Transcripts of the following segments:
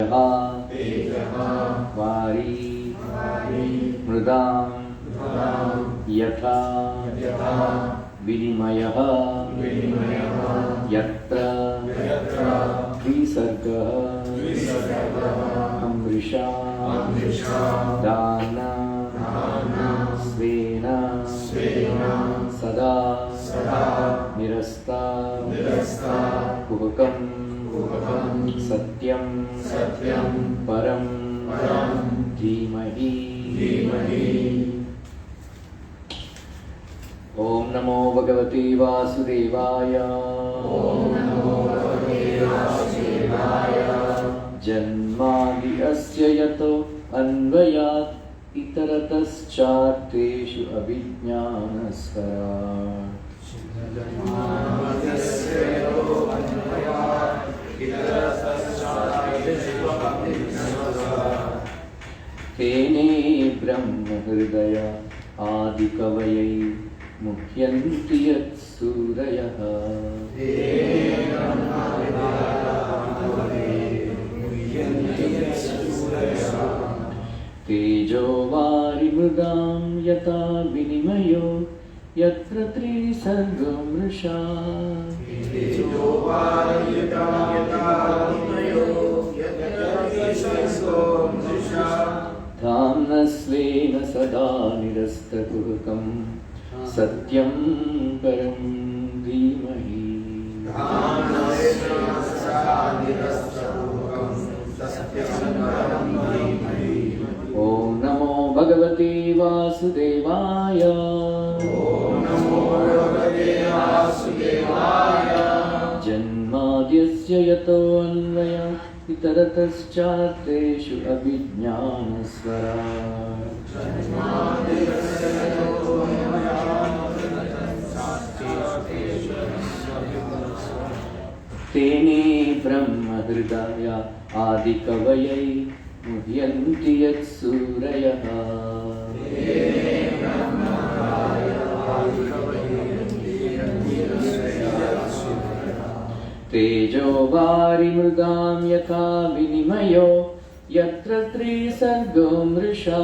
tejo-vāri-mṛdāṁ yathā vinimayo yatra tri-sargo mṛṣā dhāmnā svena sada nirasta-kuhakaṁ satyam param dhīmahi. Om namo bhagavate vāsudevāya. Janmādy asya yato nvayād itarataś cārtheṣv abhijñaḥ svarāṭ. Tene Brahma hṛdā ādi-kavaye muhyanti sūrayaḥ. tejo-vāri-mṛdāṁ yathā vinimayo yatra tri-sargo mṛṣā. dhāmnā sada nirasta-kuhakaṁ satyam param dhīmahi. Om namo bhagavate vāsudevāya. janmādy yato itarataś cārtheṣv abhijñaḥ svarāṭ. tene Brahma hṛdā ādi-kavaye muhyanti sūrayaḥ. tejo-vāri-mṛdāṁ yathā vinimayo yatra tri-sargo mṛṣā.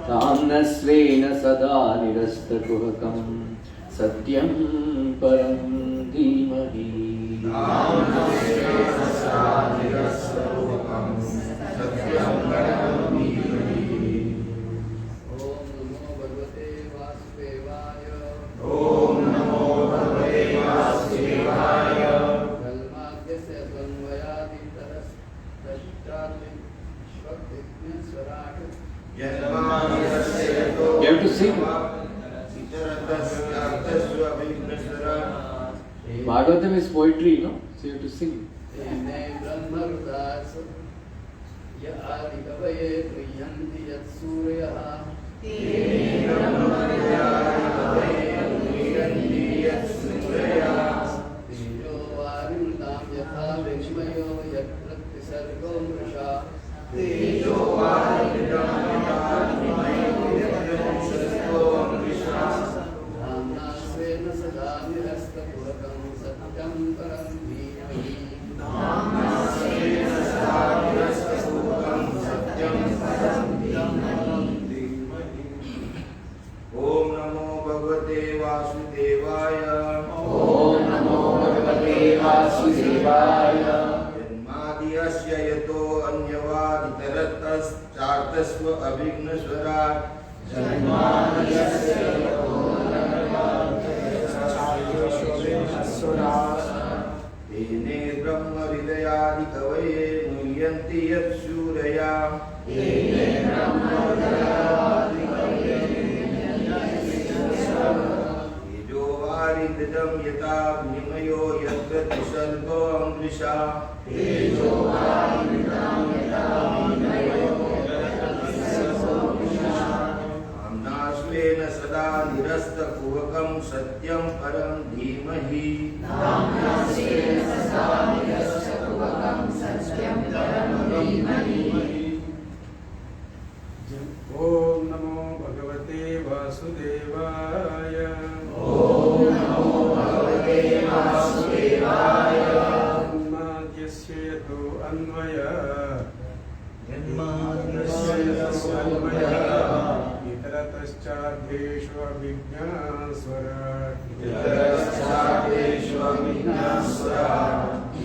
dhāmnā sada nirasta-kuhakaṁ satyam param dhīmahi. You have to sing. Bhagavatam is poetry, no? So you have to sing. ādi-kavaye muhyanti sūrayaḥ. tejo-vāri-mṛdāṁ yathā vinimayo yatra tri-sargo mṛṣā. dhāmnā sada nirasta-kuhakaṁ satyam param dhīmahi. Om namo bhagavate vāsudevāya. janmādy asya yato itarataś cārtheṣv abhijñaḥ. tene Brahma ādi-kavaye muhyanti sūrayaḥ. tejo-vāri-mṛdāṁ yathā vinimayo yatra tri-sargo mṛṣā. dhāmnā sada nirasta-kuhakaṁ satyam param dhīmahi. Om namo bhagavate vāsudevāya.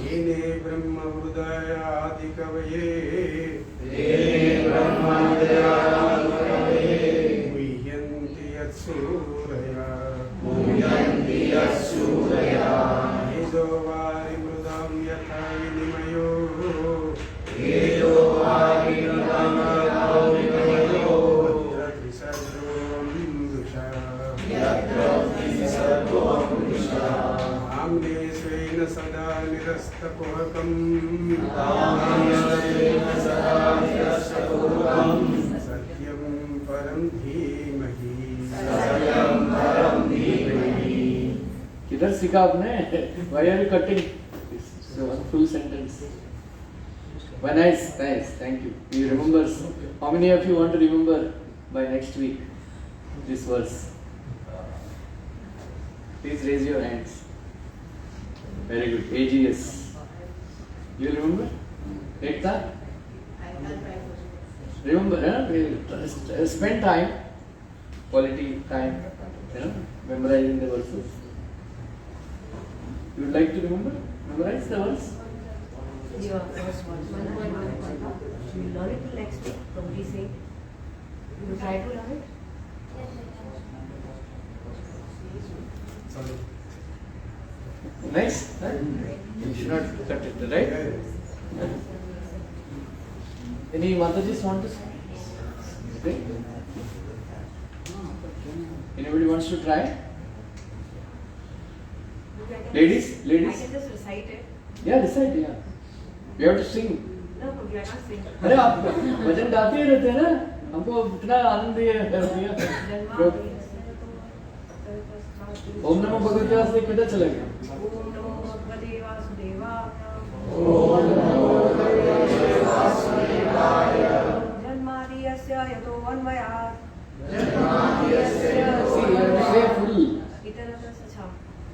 tene Brahma hṛdāya ādi-kavaye muhyanti sūrayaḥ tejo-vāri-mṛdāṁ yathā vinimayo tri-sargo सदा nirasta-kuhakaṁ satyam param dhīmahi किधर सीखा आपने? Why are you cutting? It's one full sentence. Well, nice, thank you. You remember? How many of you want to remember by next week this verse? Please raise your hands. Very good. AGS. You remember? Ekta? Remember, spend time, quality time, memorizing the verses. You would like to memorize the verse? Yeah, verse 1. You learn it till next week, probably say. You will try to learn it? sorry Nice? Huh? You should not cut it, right? Any Matajis want to say? Anybody wants to try? Ladies? I can just recite it. Yeah, recite, yeah. We have to sing. No, but we are not singing. अरे आप भजन गाते ही रहते हैं ना, हमको इतना आनंद दिया। janmādy ओम नमो भगवते वासुदेवाय किधर चला गया? ओम नमो भगवते वासुदेवाय janmādy asya yato nvayād Say full. itarataś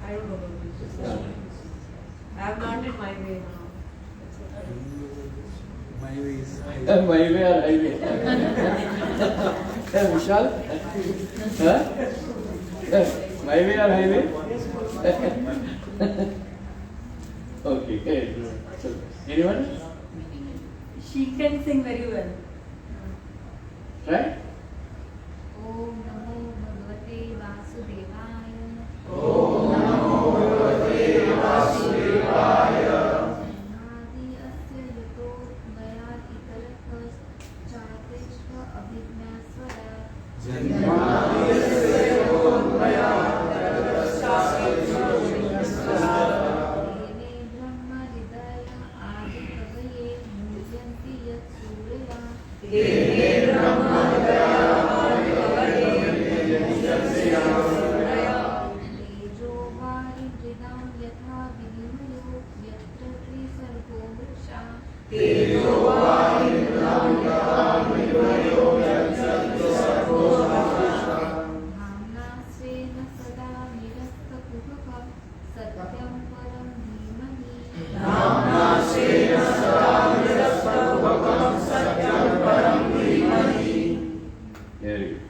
I don't know. I have learned it my way now. my way is My way or highway? Vishal? Huh? My way or highway? Okay. So, anyone? She can sing very well. Right? Om namo bhagavate vāsudevāya. janmādy asya yato nvayād itarataś cārtheṣv abhijñaḥ svarāṭ. tene Brahma hṛdāya ādi-kavaye muhyanti sūrayaḥ. tejo-vāri-mṛdāṁ yathā vinimayo yatra tri-sargo mṛṣā. dhāmnā sada nirasta-kuhakaṁ satyam param Very good.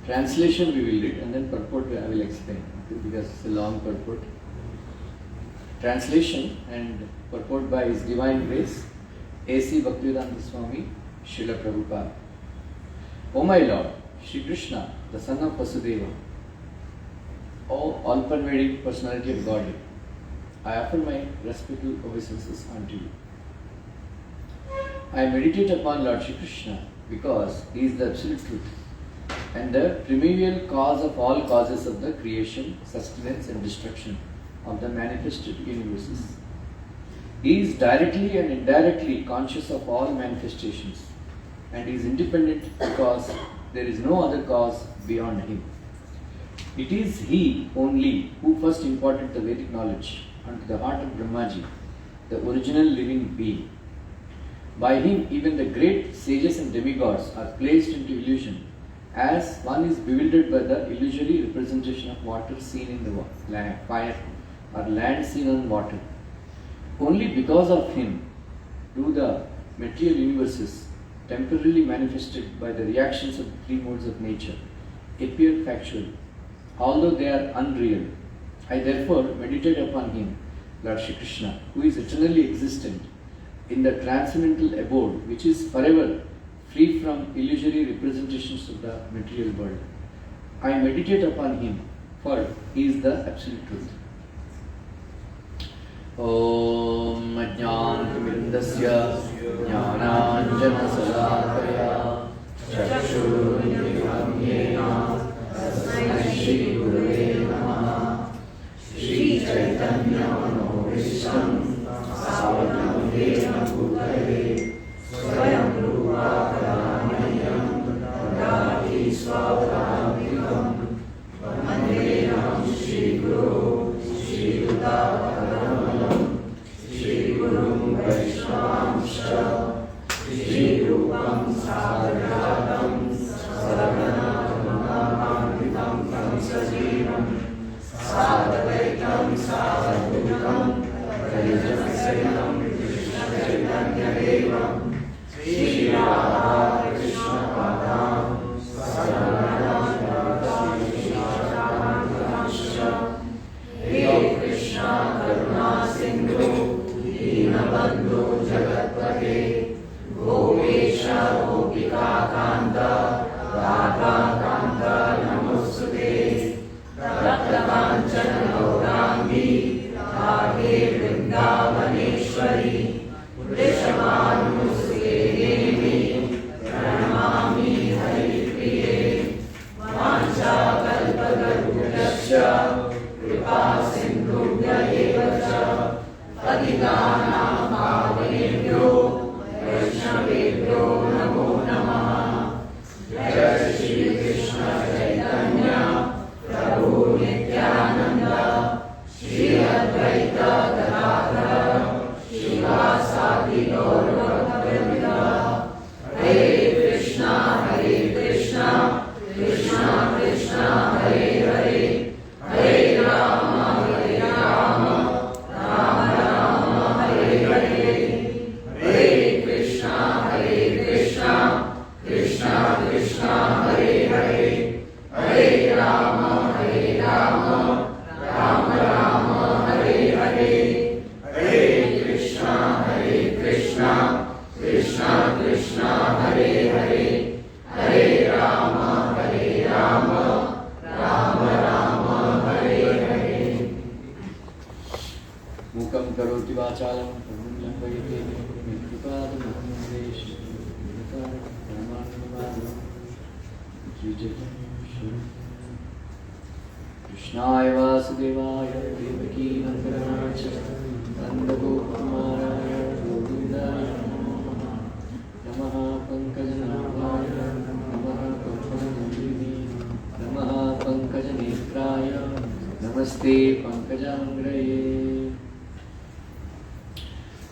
Translation we will read and then purport I will explain because it's a long purport. Translation and purport by His Divine Grace, A.C. Bhaktivedanta Swami, Srila Prabhupada. O my Lord, Shri Krishna, the son of Vasudeva, O all-pervading personality of Godhead, I offer my respectful obeisances unto you. I meditate upon Lord Shri Krishna because He is the absolute truth and the primordial cause of all causes of the creation, sustenance and destruction of the manifested universes. He is directly and indirectly conscious of all manifestations and is independent because there is no other cause beyond Him. It is He only who first imparted the Vedic knowledge unto the heart of Brahmaji, the original living being. By Him even the great sages and demigods are placed into illusion, as one is bewildered by the illusory representation of water seen in the fire or land seen on water. Only because of Him do the material universes temporarily manifested by the reactions of the three modes of nature, appear factual, although they are unreal. I therefore meditate upon him, Lord Shri Krishna, who is eternally existent in the transcendental abode, which is forever free from illusory representations of the material world. I meditate upon him, for he is the absolute truth. Om Ajnanamindasya Jnananjana-salakaya Chakshurunmilitam Yena Tasmai Shri Gurave Namaha. Shri Chaitanya Manobhishtam Savanam Vena Bhutale Swayam Rupa Prabhu Dati Swavadhamikam Vandeham Shri Guru Shri Yudha Shri Gurum Vaishnavamscha Shri Rupam Sagratam Sarvanatamahāmitam Kamsajivam Sadavaitam Sadhutam Kajasayam Krishna Chaitanya Devam Shri Radha Krishna Padam Saranam Shri He Krishna Karuna Sindhu Dīnabandhu Jagatpate Gopesha Gopika Kanta Radha Kanta Namostute Raktakanchana Gaurangi Radhe Vrindavaneshwari Vrishabhanusuke Devi Pranamami Haripriye Vancha Kalpatarubhyascha Kripa Sindhubhya eva ca Patitanam Pavanebhyo Vaishnavebhyo Namo Namaha. Jai Shri Krishna Chaitanya Prabhu Nityananda Shri Advaita Gadadhara Shivasadi Gaura-bhakta-vrinda. Hare Krishna Krishna Krishna Hare Hare Hare Rama Rama Rama Hare Hare. Hare Krishna Krishna Krishna Hare Hare Hare Rama Rama Hare Hare. Hare Krishna Krishna Krishna Hare Hare Hare Rama Rama Hare Hare. Mukam karoti vachalam purnam vayate mitrupadam mandesh Krishnaya vāsudevāya devaki nandana nanda gopakumāraya govindāya namaha pankajanaಭāya namaha pankajamrīni namaha pankajanetrāya namaste pankajangraye.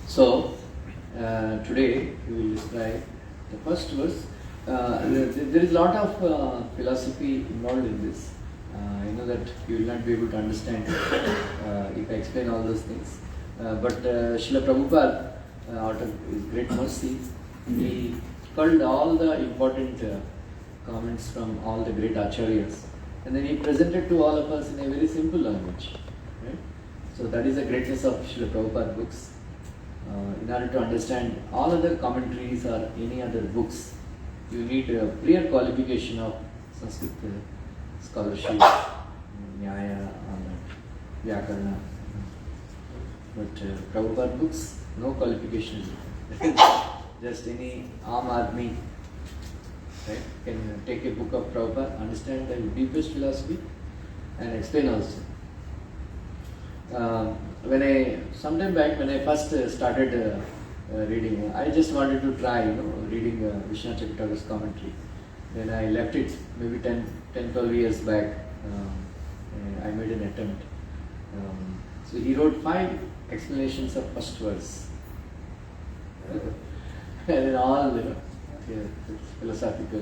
So, today we will describe the first verse. There is a lot of philosophy involved in this. I know that you will not be able to understand if I explain all those things. But Srila Prabhupada, out of his great mercy, he culled all the important comments from all the great acharyas, and then he presented to all of us in a very simple language. Right? So that is the greatness of Srila Prabhupada books. In order to understand all other commentaries or any other books, you need a prior qualification of Sanskrit scholarship, Nyaya, Vyakarana. But Prabhupada books, no qualification. Just any Aam Admi, right, can take a book of Prabhupada, understand the deepest philosophy and explain also. Sometime back when I first started reading, I just wanted to try, reading Vishnu Chakravarti's commentary. Then I left it maybe 10-12 years back. I made an attempt. So he wrote 5 explanations of first verse. And then all, philosophical.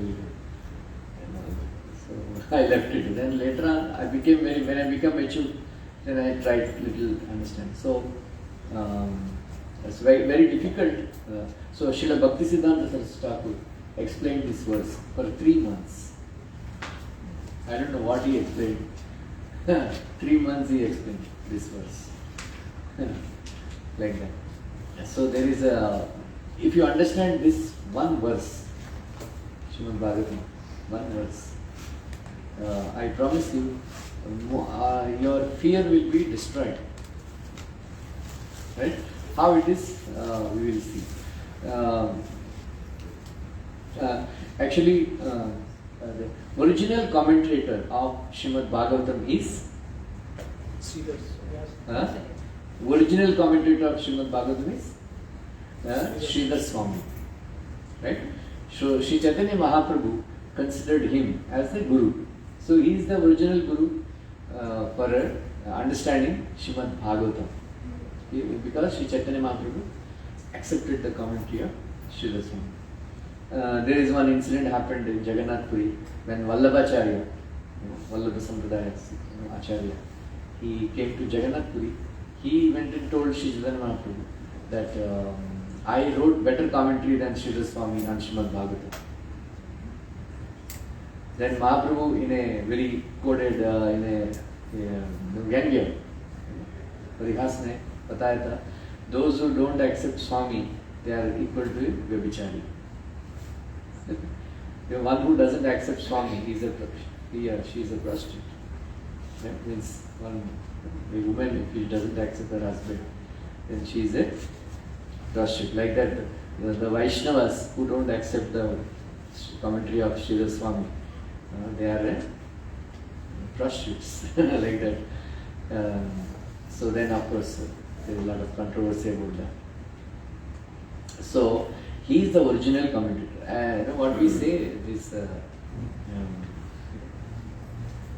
So I left it. Then later on, when I became mature, then I tried little understand. So It's very, very difficult. So Srila Bhaktisiddhanta Saraswati Thakur explained this verse for 3 months. I don't know what he explained. 3 months he explained this verse. Like that. So there is a, if you understand this one verse, Srimad Bhagavatam, one verse, I promise you, your fear will be destroyed. Right? How it is, we will see. Actually, the original commentator of Srimad Bhagavatam is original commentator of Srimad Bhagavatam is Sridhar Swami. Right? So Sri Chaitanya Mahaprabhu considered him as the Guru. So he is the original Guru for understanding Srimad Bhagavatam. Because Sri Chaitanya Mahaprabhu accepted the commentary of Sridhar Swami. There is one incident happened in Jagannath Puri when Vallabhacharya, Vallabha Sampradaya Acharya, he came to Jagannath Puri. He went and told Sri Chaitanya Mahaprabhu that I wrote better commentary than Sridhar Swami on Srimad Bhagavatam. Then Mahaprabhu, in a very quoted, in a Vyangya, Parihas ne bataya tha, those who don't accept Swami, they are equal to Vyabhichari. The one who doesn't accept Swami, he or she is a prostitute. That means a woman, if she doesn't accept her husband, then she is a prostitute. Like that, the Vaishnavas who don't accept the commentary of Sridhar Swami, they are prostitutes. Like that. So then, of course, there is a lot of controversy about that. So he is the original commentator. You know what we say, this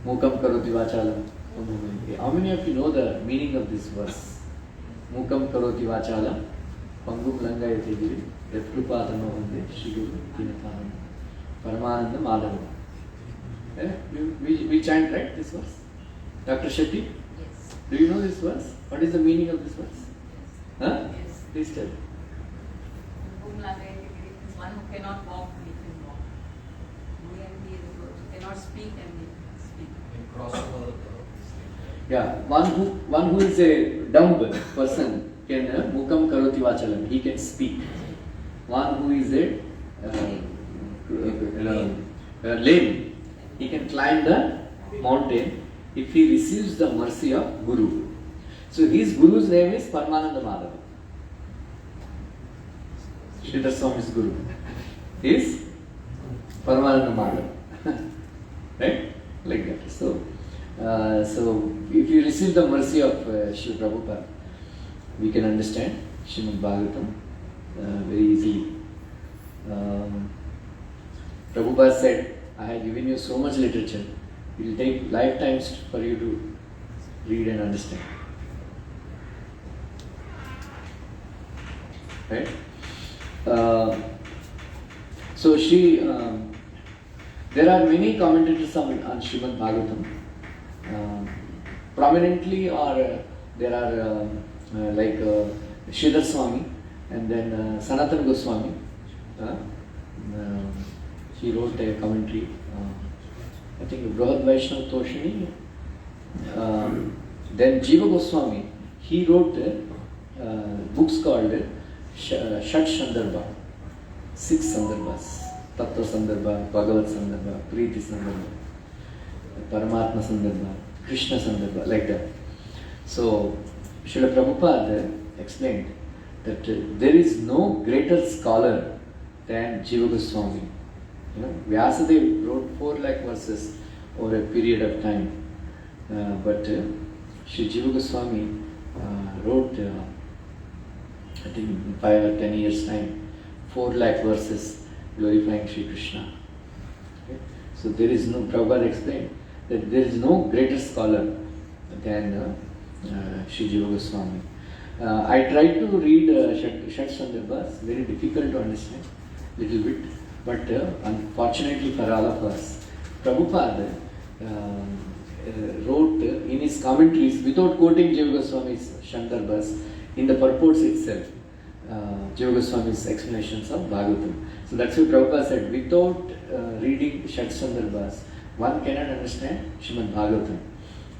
Mukam karoti vachalam. How many of you know the meaning of this verse? Mukam karoti vachalam, pangum langayate giri, yatrupadano vande, shiguru dinathanam, paramananda madhava. We chant, right, this verse? Dr. Shetty? Yes. Do you know this verse? What is the meaning of this verse? Huh? Yes. Please tell. One who cannot walk, he can walk. Muhyanti is those who cannot speak and they speak. Yeah, one who is a dumb person can mukam karoti vachalam. He can speak. One who is a lame, he can climb the mountain if he receives the mercy of Guru. So his Guru's name is Paramananda Madhava. Sridhar Swami's Guru is Paramananda Madhava. Right? Like that. So if you receive the mercy of Sri Prabhupada, we can understand Srimad Bhagavatam very easily. Prabhupada said, I have given you so much literature, it will take lifetimes for you to read and understand. Right? So there are many commentators on Srimad Bhagavatam. Prominently, or there are like Sridhar Swami, and then Sanatana Goswami. He wrote a commentary. I think Brahad Vaishnava Toshini. Then Jiva Goswami, he wrote books called Shat Sandarbha, 6 Sandarbhas. Tattva Sandarbha, Bhagavat Sandarbha, Priti Sandarbha, Paramatma Sandarbha, Krishna Sandarbha, like that. So, Srila Prabhupada explained that there is no greater scholar than Jiva Goswami. You know, Vyasadeva wrote 4 lakh verses over a period of time. But Sri Jiva Goswami wrote, I think in 5 or 10 years' time, 4 lakh verses glorifying Sri Krishna. Okay? So there is no, Prabhupada explained that there is no greater scholar than Sri Jiva Goswami. I tried to read Shat Sandarbhas, very difficult to understand, little bit, but unfortunately for all of us, Prabhupada wrote in his commentaries, without quoting Jiva Goswami's Shandarbhas, in the purports itself, Jiva Goswami's explanations of Bhagavatam. So that's why Prabhupada said, without reading Shat Sandarbhas, one cannot understand Srimad Bhagavatam.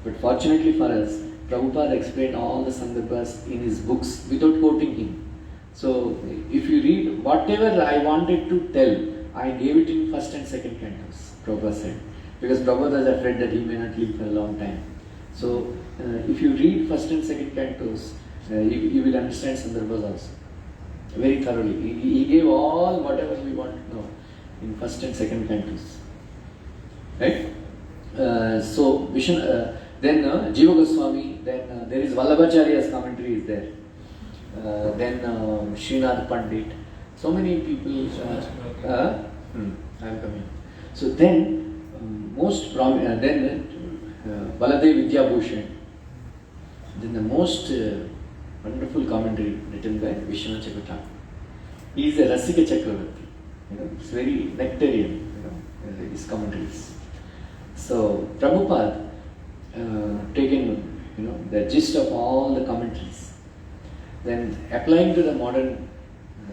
But fortunately for us, Prabhupada explained all the Sandarbhas in his books without quoting him. So if you read whatever I wanted to tell, I gave it in first and second cantos, Prabhupada said. Because Prabhupada is afraid that he may not live for a long time. So if you read first and second cantos, you will understand Sandarbhas also very thoroughly. He gave all whatever we want to know in first and second cantos. Right? So then Jiva Goswami, then there is Vallabhacharya's commentary is there. Then Srinath Pandit. So many people. I am coming. So then most prominent. Then Baladev Vidyabhushan. Then the most wonderful commentary written by Vishwanath Chakravarti. He is a Rasika Chakravarti. It's very nectarian, his commentaries. So Prabhupada taken the gist of all the commentaries, then applying to the modern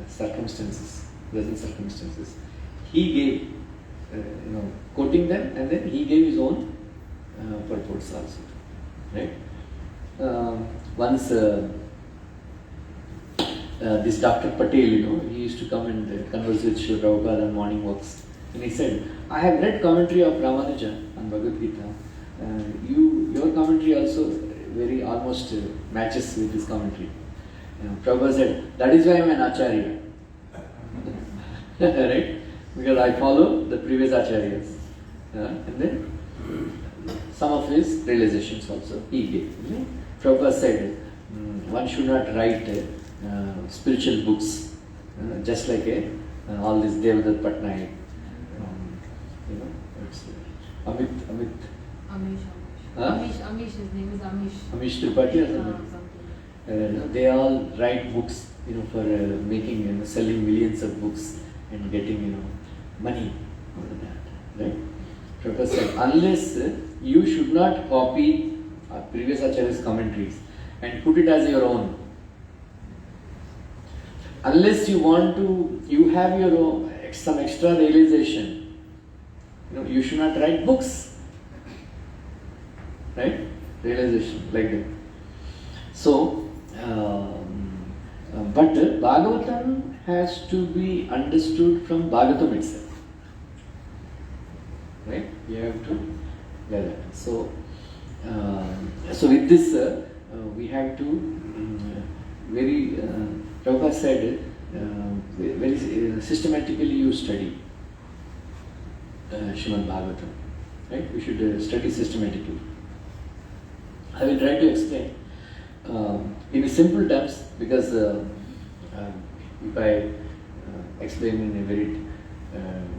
circumstances, present circumstances, he gave, quoting them, and then he gave his own purports also, right? Once this Dr. Patel, he used to come and converse with Srila Prabhupada on morning walks, and he said, I have read commentary of Ramanuja on Bhagavad Gita. Your commentary also very almost matches with his commentary. Prabhupada said, that is why I am an acharya. Right? Because I follow the previous acharyas. And then some of his realizations also he gave. Prabhupada said, one should not write spiritual books just like all this Devdutt Patnaik. Amit. Amish, his name is Amish. Amish Tripathi or something. They all write books, for making, selling millions of books and getting, money out of that, right? Prabhupada said, unless you should not copy previous acharya's commentaries and put it as your own. Unless you have your own, some extra realization, you should not write books. Right? Realization, like that. So, but Bhagavatam has to be understood from Bhagavatam itself. Right? You have to get that. So with this, we have to very, Prabhupada said, very systematically you study Srimad Bhagavatam. Right? We should study systematically. I will try to explain in simple terms, because if I explain in a very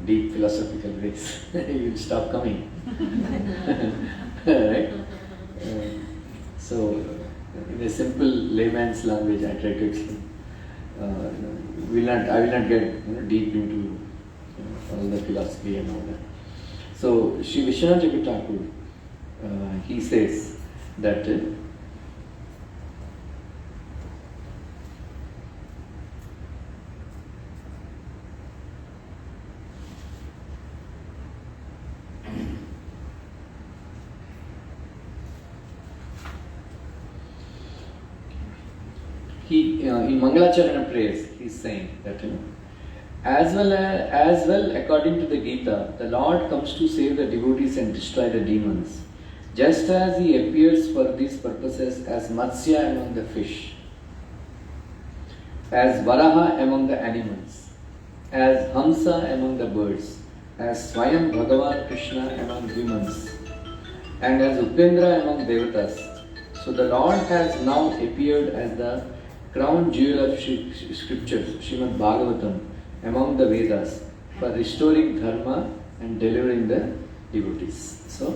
deep philosophical ways, you will stop coming. Right? So, in a simple layman's language, I try to explain. I will not get deep into all the philosophy and all that. So, Sri Vishwanath Chakravarti, he says that he in Mangalacharana prayers he is saying that as well according to the Gita, the Lord comes to save the devotees and destroy the demons, just as he appears for these purposes as Matsya among the fish, as Varaha among the animals, as Hamsa among the birds, as Swayam Bhagavan Krishna among humans, and as Upendra among Devatas. So the Lord has now appeared as the crown jewel of scriptures, Srimad Bhagavatam, among the Vedas, for restoring dharma and delivering the devotees. So,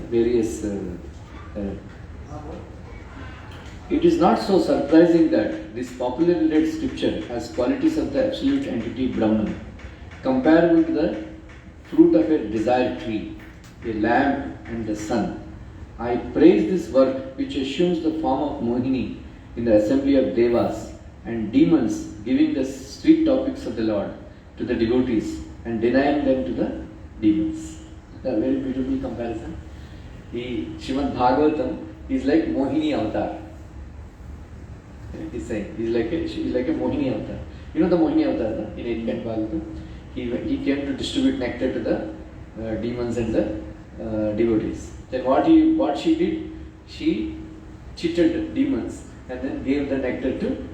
various. It is not so surprising that this popularly read scripture has qualities of the absolute entity Brahman, comparable to the fruit of a desired tree, a lamp and the sun. I praise this work which assumes the form of Mohini in the assembly of Devas and demons giving the sweet topics of the Lord to the devotees and denying them to the demons. A very beautiful comparison. Srimad Bhagavatam is like Mohini avatar. He's saying she's like a Mohini avatar. You know the Mohini avatar, no? In Ep-2 Bhagavatam, he came to distribute nectar to the demons and the devotees. Then what she did, she cheated demons and then gave the nectar to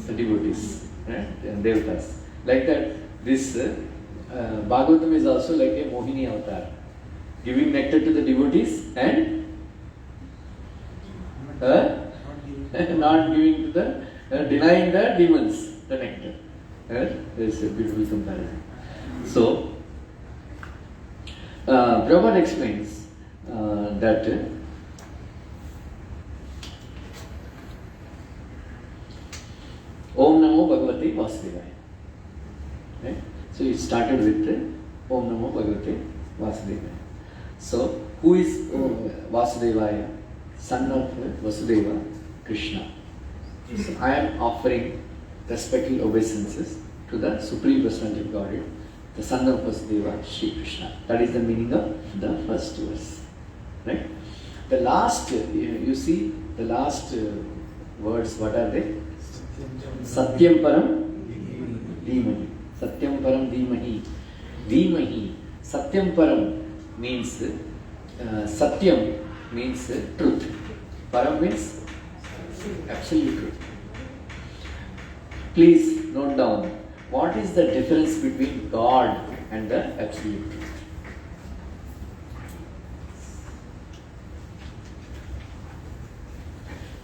the devotees, right? And devatas. Like that, this Bhagavatam is also like a Mohini avatar, giving nectar to the devotees and not giving to the denying the demons the nectar. There is a beautiful comparison. So, Prabhupada explains that Om Namo Bhagavate Vāsudevāya. Right? So it started with Om Namo Bhagavate Vāsudevāya. So who is Vāsudevāya? Son of Vasudeva, Krishna. So I am offering respectful obeisances to the Supreme Personality of Godhead, the Son of Vasudeva, Shri Krishna. That is the meaning of the first verse. Right? The last, you see, the last words, what are they? Satyam Param Dhimahi. Satyam Param Dhimahi. Dhimahi. Satyam Param means Satyam means truth. Param means absolute truth. Please note down, what is the difference between God and the absolute truth?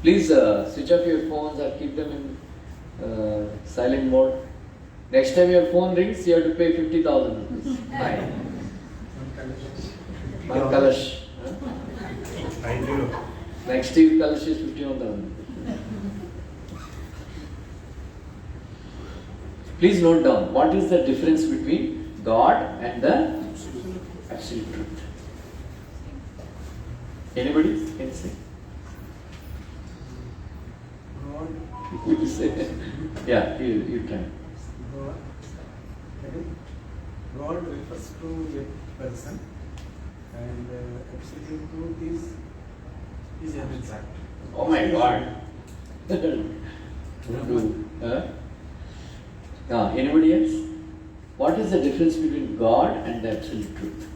Please switch off your phones or keep them in silent mode. Next time your phone rings, you have to pay 50,000 rupees. Fine. One kalash. Next week kalash is 51,000. Please note down, what is the difference between God and the absolute truth? Anybody can say? God. You say. Yeah, you try. God refers to a person, and absolute truth is abstract. Oh my God. Anybody else? What is the difference between God and the absolute truth?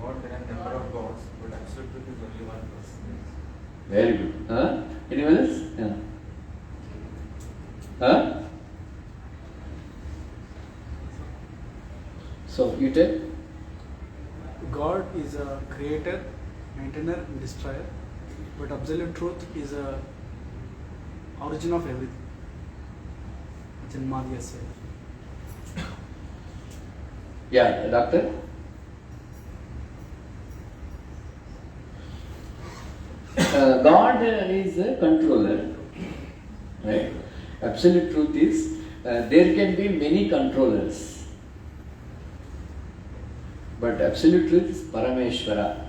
God, there are number of gods, but absolute truth is only one person. Very good. Anyone else? Yeah. So you tell. God is a creator, maintainer, and destroyer, but absolute truth is a origin of everything. Janmādy asya. Yeah, doctor. God is a controller, right? Absolute truth is there can be many controllers, but absolute truth is Parameshvara,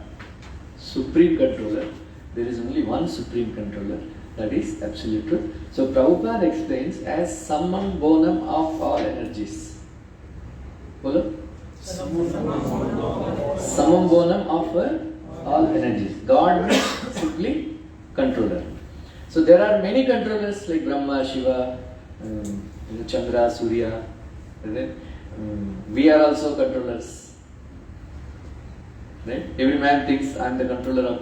supreme controller. There is only one supreme controller, that is absolute truth. So Prabhupada explains as summum bonum of all energies. Follow? Summum bonum of all energies. God is simply controller. So there are many controllers like Brahma, Shiva, Chandra, Surya. And then, we are also controllers. Right? Every man thinks I am the controller of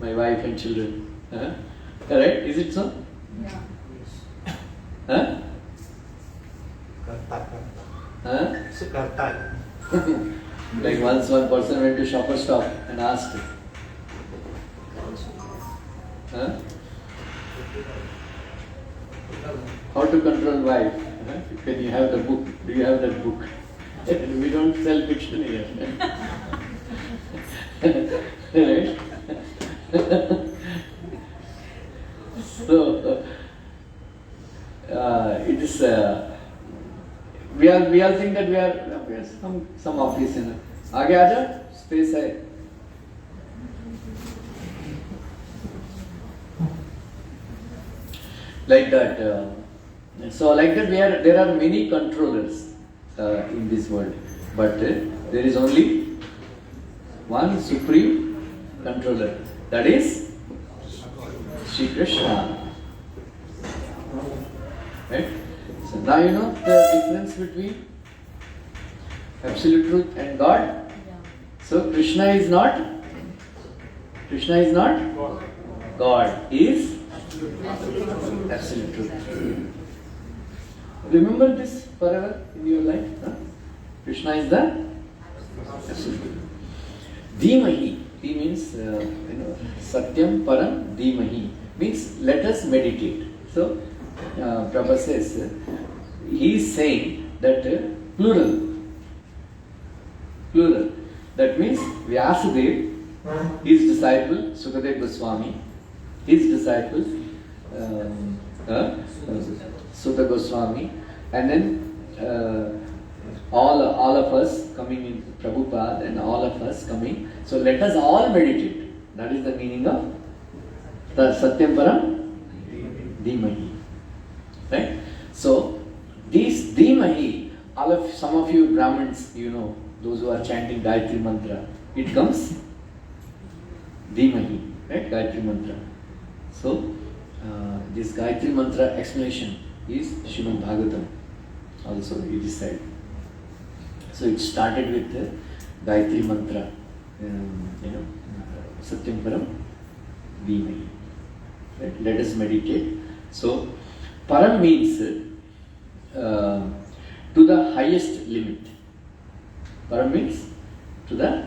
my wife and children. Right? Is it so? Yeah. Huh? Like once one person went to Shoppers Stop and asked, how to control wife? Can you have the book? Do you have that book? We don't sell dictionary here. Right? So it is. We all think that we are some office in. आगे आजा, space है. Like that. So like that, there are many controllers in this world, but there is only one supreme controller. That is Shri Krishna. Right? So now you know the difference between absolute truth and God. So Krishna is not God. He is absolute truth. Remember this forever in your life. Huh? Krishna is the absolute truth. Dhimahi. He means Satyam Param Dhimahi. Means let us meditate. So Prabhupada says he is saying that plural. That means Vyasadeva, his disciple Sukadeva Goswami, his disciples Sutta Goswami, and then all of us coming in Prabhupada and all of us coming. So let us all meditate. That is the meaning of the Satyam Param Dhimahi. Right? So these Dhimahi, some of you Brahmins, you know, those who are chanting Gayatri Mantra, it comes Dhimahi, right? Gayatri Mantra. So this Gayatri Mantra explanation is Srimad Bhagavatam. Also it is said. So it started with Gayatri Mantra, Satyam Param Dhimahi. Right? Let us meditate. So Param means to the highest limit. Param means to the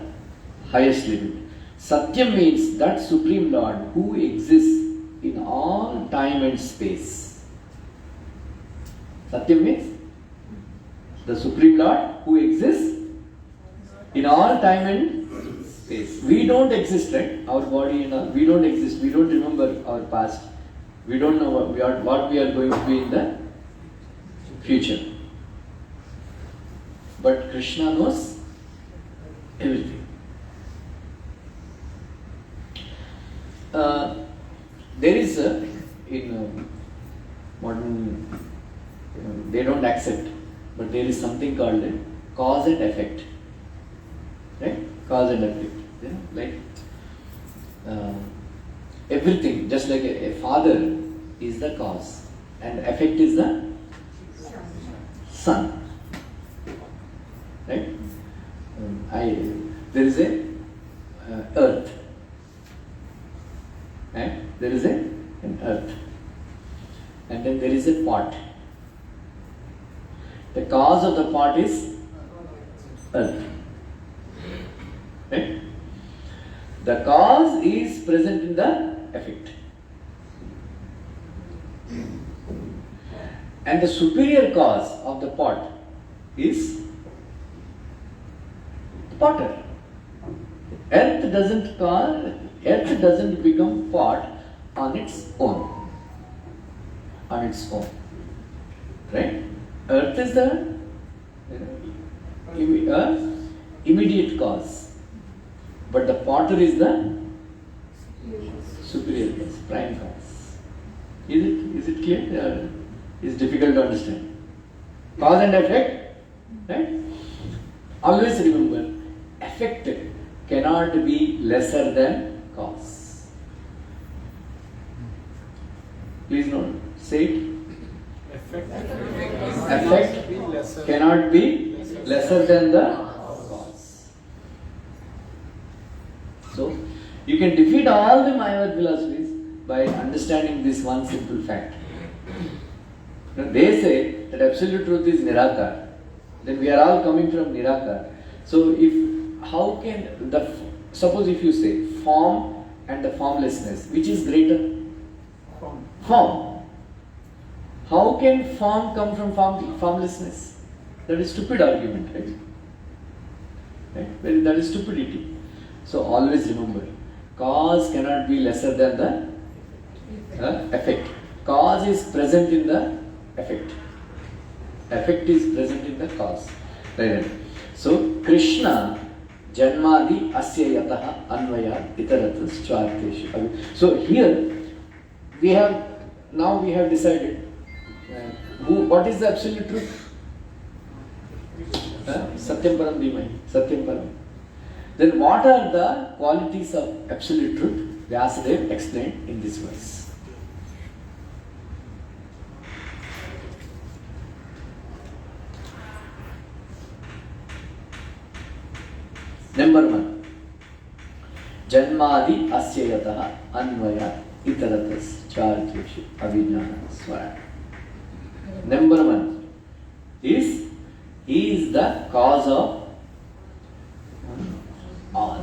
highest limit. Satyam means that Supreme Lord who exists in all time and space. Satyam means the Supreme Lord who exists in all time and space. We don't exist, right? Our body and all, we don't exist. We don't remember our past. We don't know what we are going to be in the future. But Krishna knows everything. There is in modern, they don't accept, but there is something called cause and effect. Right? Cause and effect. You know, like everything, just like a father is the cause and effect is the son. Right? There is a earth. Right? There is an earth. And then there is a pot. The cause of the pot is earth. Right? The cause is present in the effect. And the superior cause of the pot is the potter. Earth doesn't become pot on its own. Right? Earth is the immediate cause. But the potter is the superior cause, prime cause. Is it clear? It's difficult to understand. Cause and effect, right? Always remember, effect cannot be lesser than cause. Please note, say it. Effect cannot be lesser than the cause. So, you can defeat all the Mayavad philosophies by understanding this one simple fact. They say that absolute truth is nirakar. Then we are all coming from nirakar. So suppose if you say form and the formlessness, which is greater? Form. How can form come from formlessness? That is stupid argument, right? That is stupidity. So always remember, cause cannot be lesser than the effect. Cause is present in the effect. Effect is present in the cause. Right? So Krishna, janmādy asya yathā nvayād itarataś cārtheṣv. So here we have now we have decided what is the absolute truth? Satyam param dhimahi, Satyam param. Then what are the qualities of absolute truth? Vāsudevāya explained in this verse. Number 1. Janmādy asya yathā nvayād itarataś cārtheṣv abhijñaḥ svarāṭ. Number 1 is he is the cause of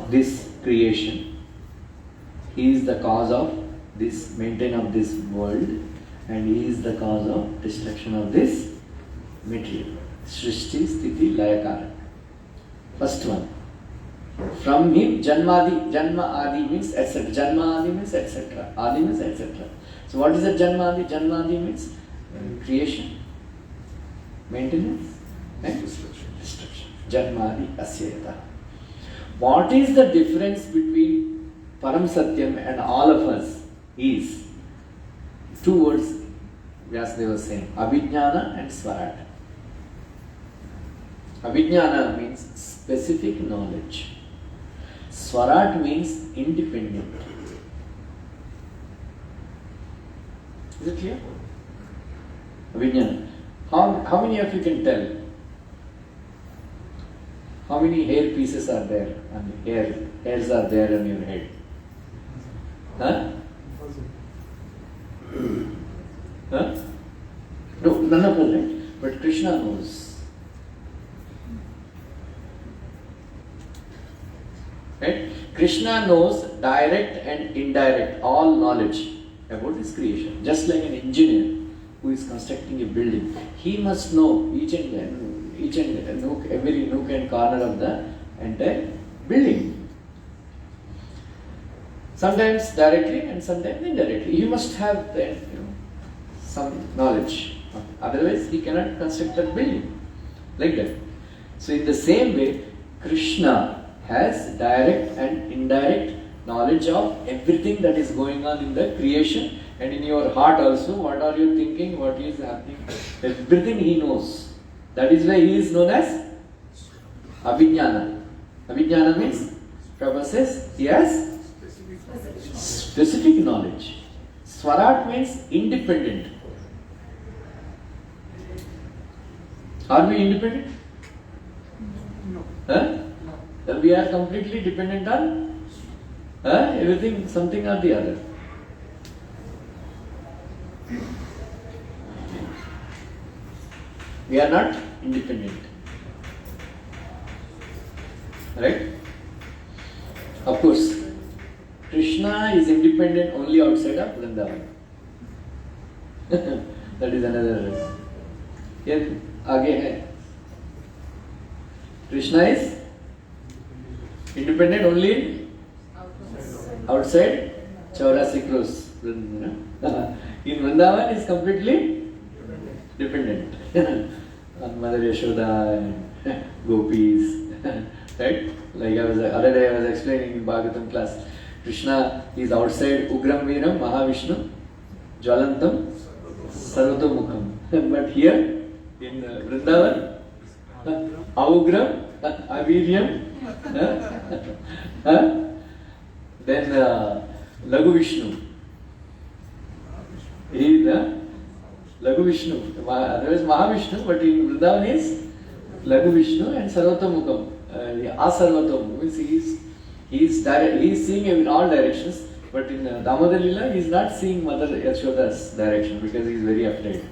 this creation. He is the cause of this maintenance of this world, and he is the cause of destruction of this material. Srishti, Sthiti, Laya. First one. From him, janmādy, janma ādi means etc. Janma ādi means etc. Ādi means etc. So what is the janmādy? Janmādy means creation, maintenance, and destruction. Janmādy asya yathā. What is the difference between Param Satyam and all of us is two words Vyasadeva was saying, abhijñaḥ and svarāṭ. Abhijñaḥ means specific knowledge. Svarāṭ means independent. Is it clear? Abhijñaḥ. How many of you can tell? How many hair pieces are there? Hairs are there on your head? Huh? Huh? No, none of us, right? But Krishna knows. Right? Krishna knows direct and indirect, all knowledge about his creation. Just like an engineer who is constructing a building, he must know each and nook, every nook and corner of the entire building. Sometimes directly and sometimes indirectly. You must have some knowledge. Otherwise, he cannot construct a building like that. So, in the same way, Krishna has direct and indirect knowledge of everything that is going on in the creation, and in your heart also. What are you thinking? What is happening? Everything he knows. That is why he is known as abhijñaḥ. Abhijñaḥ means, Prabhupada says, he has specific knowledge. Svarāṭ means independent. Are we independent? No. Huh? Then we are completely dependent on everything, something or the other. We are not independent. Right? Of course, Krishna is independent only outside of Vrindavan. That is another. Here, आगे है. Krishna is independent only outside 84 crores. In Vrindavan is completely dependent on Mother Yashoda and gopis. Right? Like other day I was explaining in Bhagavatam class, Krishna is outside Ugram Veeram Mahavishnu Jwalantam Sarvatomukham. But here in Vrindavan, Augram Aviryam, then Lagu Vishnu. He is Lagu Vishnu. Otherwise Mahavishnu, but in Vrindavan is Lagu Vishnu and Sarvatomukham. Asarvatam means he is seeing in all directions, but in Damodar Lila he is not seeing Mother Yashoda's direction because he is very afraid.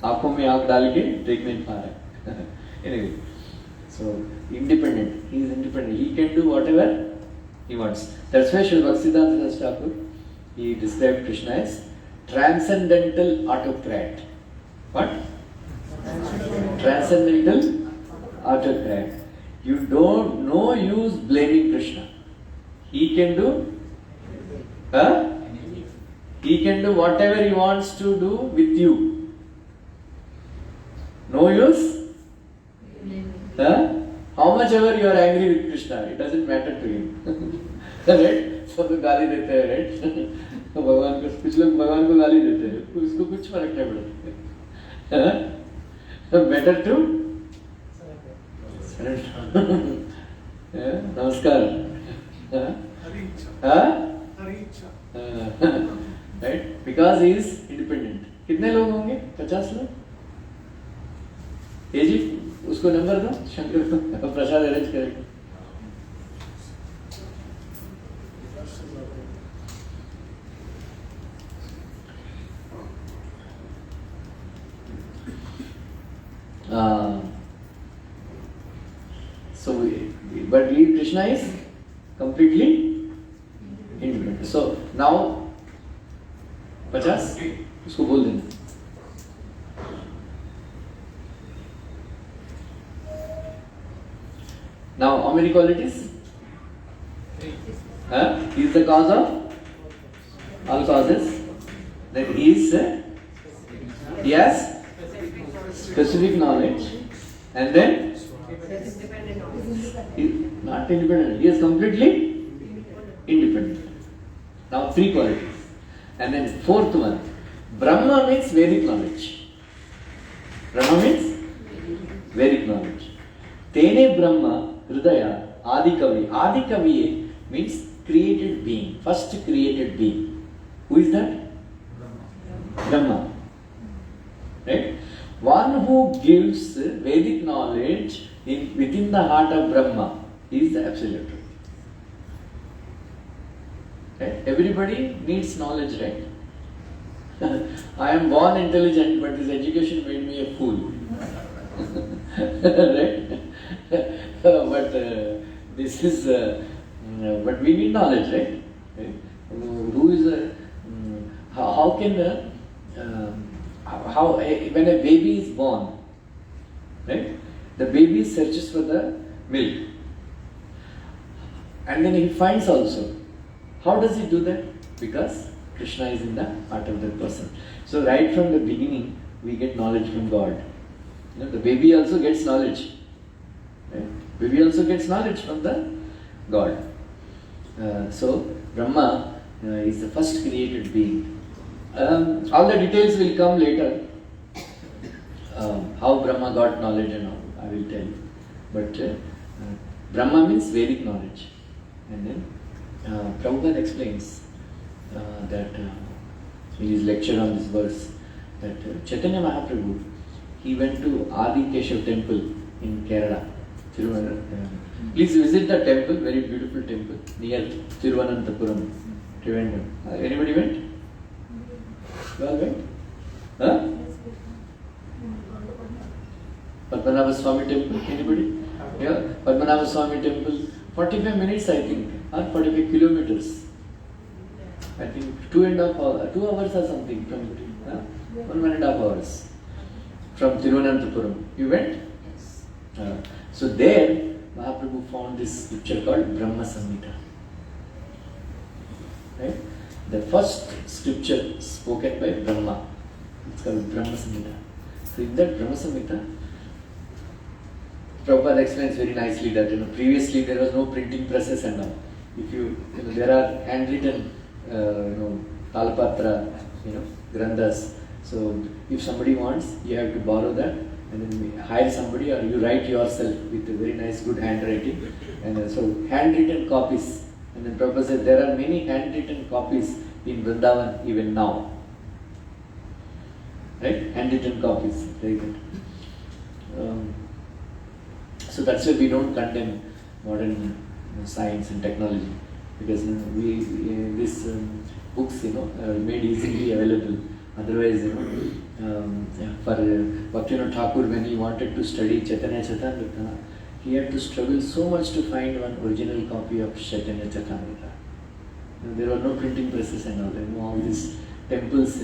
Aankhon mein aankh dal ke dekh nahi pa raha hai. Anyway, so independent. He is independent. He can do whatever he wants. That's why Srila Bhaktisiddhanta Thakur, he described Krishna as transcendental autocrat. What? Transcendental autocrat. You don't, no use blaming Krishna. He can do, he can do whatever he wants to do with you. No use? How much ever you are angry with Krishna, it doesn't matter to him. Right? So the gali dete hai, right? भगवान को, कुछ लोग भगवान को गाली देते हैं, उसको कुछ फर्क नहीं पड़ता। बेटर टू नमस्कार। Right, because he is independent. कितने लोग होंगे? 50 लोग। ये जी उसको नंबर दो, शंकर को प्रसाद अरेंज करेंगे। So, but Krishna is completely independent. So now 50 उसको बोल देना। Now how many qualities? He is the cause of all causes. Then he has specific knowledge, and then not independent. He is completely independent. Now 3 qualities, and then 4th one, Brahma means Vedic knowledge. Brahma means Vedic knowledge. Tene Brahma hṛdā ādi-kavaye. Ādi-kavaye means created being, first created being. Who is that? Brahma. Right? One who gives Vedic knowledge within the heart of Brahma is the absolute truth. Right? Everybody needs knowledge, right? I am born intelligent, but this education made me a fool. Right? But this is, but we need knowledge, right? Who is how can how when a baby is born, right? The baby searches for the milk, and then he finds also. How does he do that? Because Krishna is in the heart of that person. So right from the beginning, we get knowledge from God. The baby also gets knowledge. Right? Baby also gets knowledge from the God. So Brahma is the first created being. All the details will come later. How Brahma got knowledge and all, I will tell you. But Brahma means Vedic knowledge. And then Prabhupada explains that in his lecture on this verse, that Chaitanya Mahaprabhu, he went to ādi-kavaye temple in Kerala. Please visit the temple, very beautiful temple near Thiruvananthapuram, Trivandrum. Anybody went? You all went? Huh? Padmanabha Swami temple, anybody? Yeah, Padmanabha Swami temple, 45 minutes I think, or 45 kilometers. I think 2.5 hours, 2 hours or something from 1.5 hours from Thiruvananthapuram. You went? Yes. So there, Mahaprabhu found this scripture called Brahma Samhita. Right? The first scripture spoken by Brahma. It's called Brahma Samhita. So in that Brahma Samhita, Prabhupada explains very nicely that previously there was no printing presses and all. If there are handwritten talpatra, granthas. So if somebody wants, you have to borrow that and then hire somebody, or you write yourself with a very nice good handwriting. And so handwritten copies. And then Prabhupada said there are many handwritten copies in Vrindavan even now. Right? Handwritten copies. Very good. So that's why we don't condemn modern science and technology, because these books are made easily available. Otherwise, for Bhaktivinoda Thakur, when he wanted to study Chaitanya Charitamrita, he had to struggle so much to find one original copy of Chaitanya Charitamrita. There were no printing presses and all. All these temples,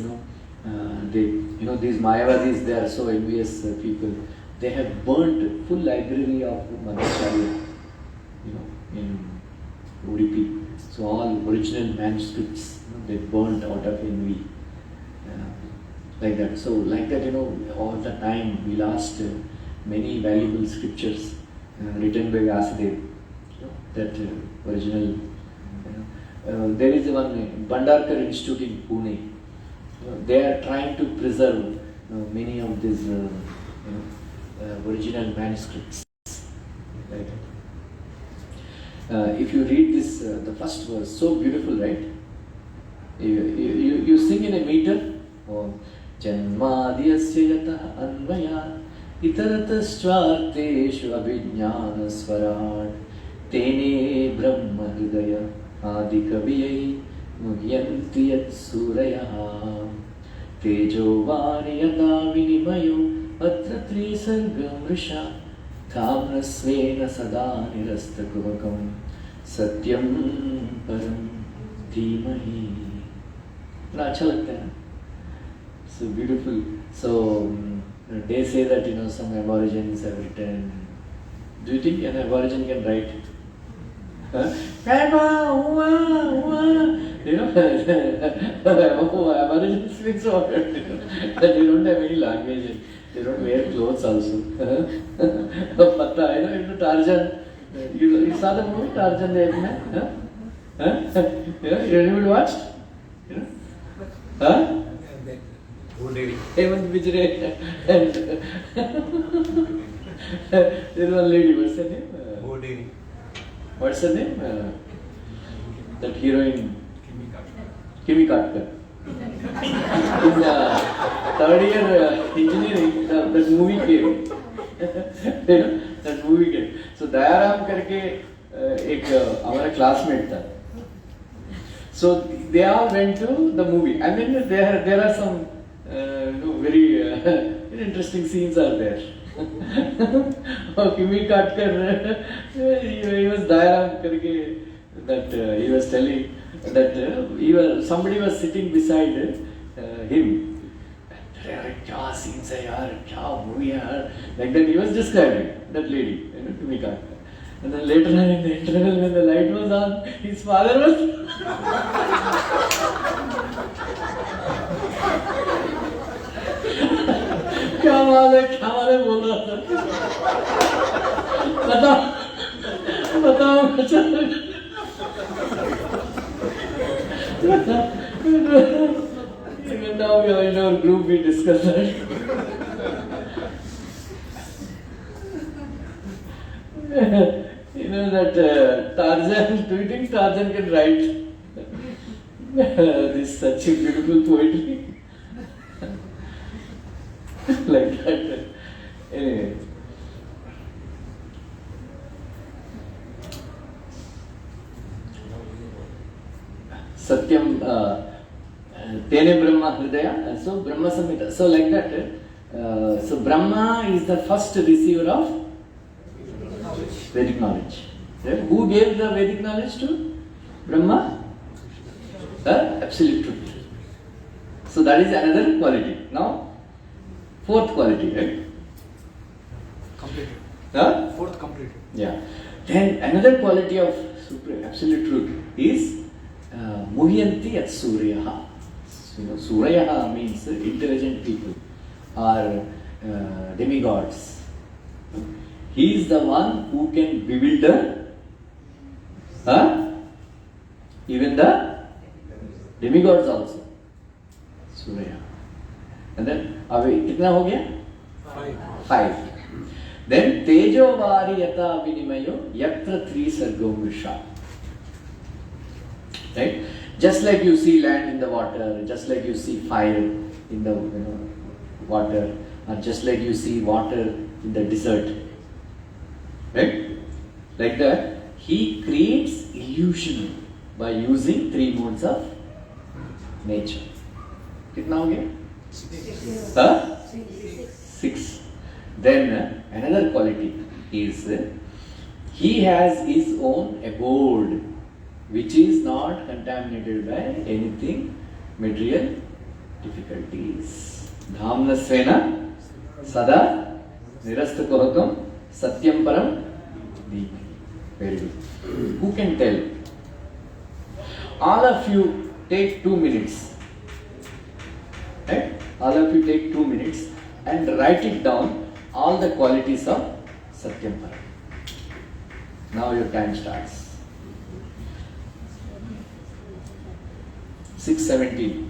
these Mayavadis, they are so envious people. They have burnt full library of Madhacharya, in Udupi. So all original manuscripts, they burnt out of envy. Like that. So like that, all the time we lost many valuable scriptures written by Vāsudevāya. That original. there is one Bhandarkar Institute in Pune. They are trying to preserve many of these original manuscripts. Right? If you read this, the first verse, so beautiful, right? You sing in a meter. Oh, janmādy asya yathā nvayād itarataś abhijñaḥ svarāṭ tene Brahma hṛdā ādi-kavaye muhyanti sūrayaḥ tejo-vāri-mṛdāṁ vinimayo tri-sargo mṛṣā dhāmnā sada nirasta-kuhakaṁ satyam param dhīmahi. बड़ा अच्छा लगता है. So beautiful. So they say that some aborigines have written. Do you think an aborigine can write? Aborigines speak so hard. They don't have any language. They don't wear clothes also. Pata, Tarzan. You saw the movie Tarzan the Ape Man? You anybody watched? Huh? Hemant Bijre and there's one lady, what's her name? What's her name? That heroine? Kimi Katkar. In third year engineering, that movie came. That movie came. So Dayaram करके एक हमारा classmate था. So they all went to the movie. I mean, there are some very interesting scenes are there. Kimi Katkar, he was Dayaram karke, that he was telling that somebody was sitting beside him. Kya scenes hai yaar, kya movie hai, like that he was describing that lady, Kimi Katkar. And then later on in the interval when the light was on, his father was क्या माले बोल रहा था. बताओ even now in our group we discussed that. That Tarzan, do you think Tarzan can write this such a beautiful poetry? Like that. Anyway. Satyam tene Brahma hṛdā. So Brahma Samhita. So like that. So Brahma is the first receiver of Vedic knowledge. Right? Who gave the Vedic knowledge to Brahma? The absolute truth. So that is another quality. Now, fourth quality, right? Completed. Fourth completed. Yeah. Then another quality of supreme absolute truth is muhyanti at sūrayaḥ. Sūrayaḥ means intelligent people or demigods. He is the one who can bewilder even the demigods also. Sūrayaḥ. And then, कितना हो गया? 5. Then tejo-vāri-mṛdāṁ vinimayo yatra tri-sargo mṛṣā. Right? Just like you see land in the water, just like you see fire in the water, or just like you see water in the desert. Right? Like that, he creates illusion by using 3 modes of nature. कितना हो गया? 6. Then another quality is he has his own abode which is not contaminated by anything material difficulties. dhāmnā sada nirasta-kuhakaṁ satyam param dhīmahi. Very good. Who can tell? All of you take 2 minutes. Right? All of you take 2 minutes and write it down, all the qualities of Satyam Param. Now your time starts. 6:17.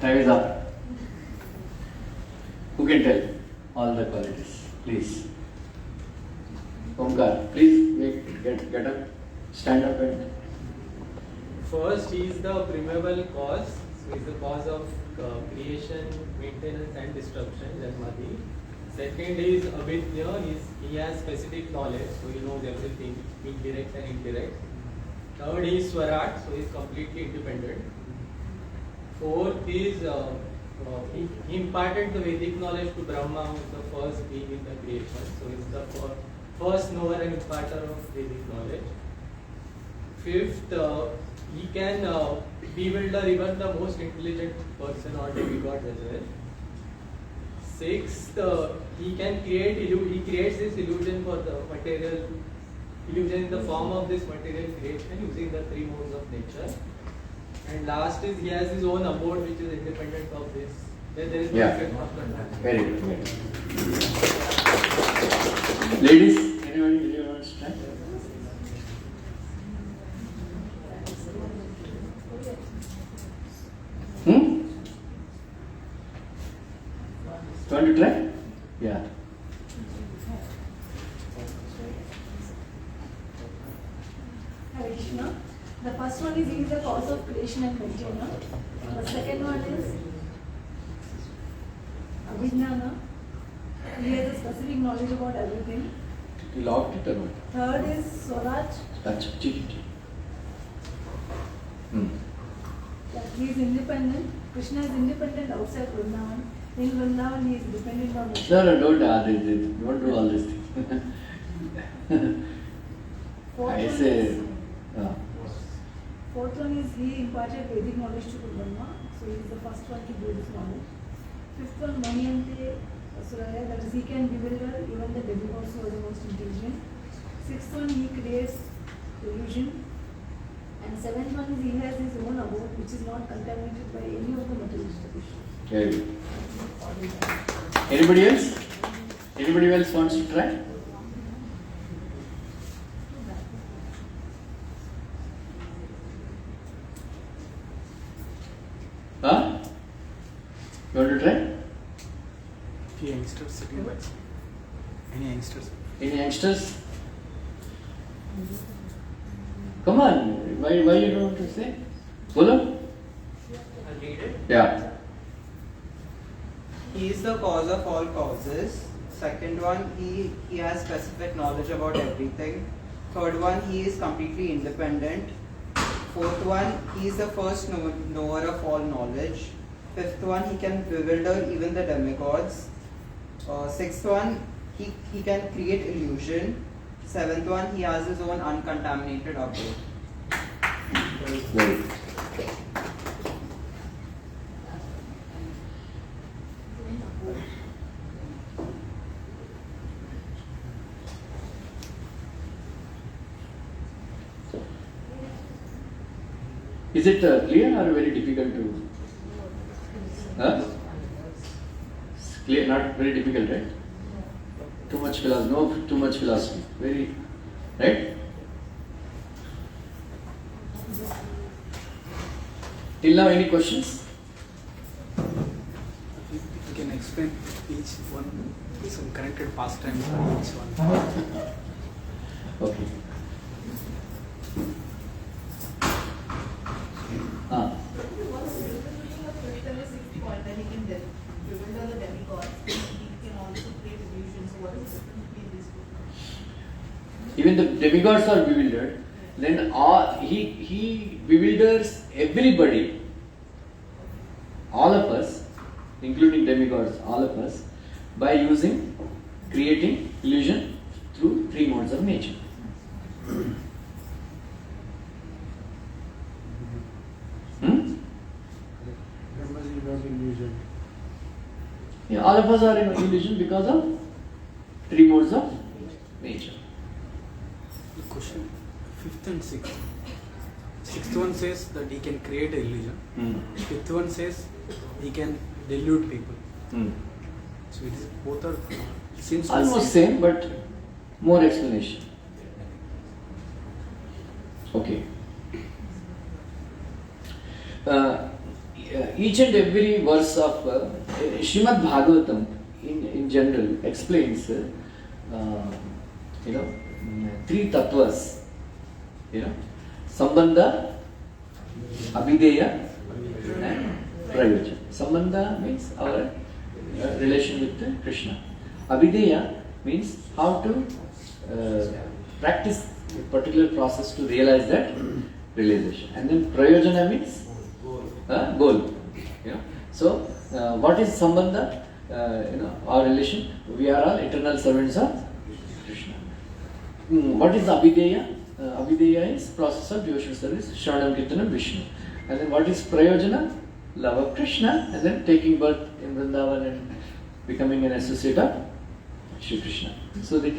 Time is up. Who can tell all the qualities? Please. Omkar, please get up, stand up and. First, he is the primeval cause. So he is the cause of creation, maintenance and destruction, janmādy. Second is abhijñaḥ. He has specific knowledge, so he knows everything, indirect and indirect. Third is svarāṭ, so he is completely independent. Fourth is he imparted the Vedic knowledge to Brahma, who is the first being in the creation. So he is the first knower and imparter of Vedic knowledge. Fifth, he can bewilder even the most intelligent person or demigods as well. Sixth, he can he creates this illusion for the material, illusion in the form of this material creation using the three modes of nature. And last is he has his own abode which is independent of this. There is no effect of that. Very good. Ladies, anybody wants to try? Want to try? Yeah. Hare Krishna. The first one is he is the cause of creation and maintenance. The second one is abhijñaḥ. He has a specific knowledge about everything. You locked it or not? Third is svarāṭ. That's it. That he is independent. Krishna is independent outside Vrindavan. In Vrindavan he is dependent on Krishna. No, don't do all these things. I say. Fourth one is he imparted Vedic knowledge to Brahma, so he is the first one to do this knowledge. Fifth one, muhyanti, sūrayaḥ, that is he can bewilder even the demigods who are the most intelligent. Sixth one, he creates illusion. And seventh one is he has his own abode which is not contaminated by any of the materialistic issues. Very good. Anybody else? Anybody else wants to try? Huh? You want to try? Any youngsters sitting by? Any youngsters? Any youngsters? Come on, why you don't want to say? Bolo? I'll read it. Yeah. He is the cause of all causes. Second one, he has specific knowledge about everything. Third one, he is completely independent. Fourth one, he is the first knower of all knowledge. Fifth one, he can bewilder even the demigods. Sixth one, he can create illusion. Seventh one, he has his own uncontaminated abode. Very good. Is it clear or very difficult to? Huh? It's clear, not very difficult, right? Too much philosophy, no too much philosophy. Very, right? Till now, any questions? You can explain each one, some connected pastime for each one. Okay. Even the demigods are bewildered. Then he bewilders everybody, all of us, including demigods, all of us, by creating illusion through three modes of nature. Yeah, all of us are in illusion because of three modes of nature. The question, fifth and sixth. Sixth one says that he can create an illusion. Fifth one says he can delude people. So it is both are it seems almost same, but more explanation. Okay. Each and every verse of Srimad Bhagavatam in general explains three tattvas, sambandha, abhidheya and prayojana. Sambandha means our relation with Krishna. Abhidheya means how to practice a particular process to realize that realization. And then prayojana means goal. So, what is sambandha? Our relation. We are all eternal servants of Krishna. What is abhidheya? Abhidheya is process of devotional service, Shravanam Kirtanam Vishnu. And then what is prayojana? Love of Krishna, and then taking birth in Vrindavan and becoming an associate of Shri Krishna. So this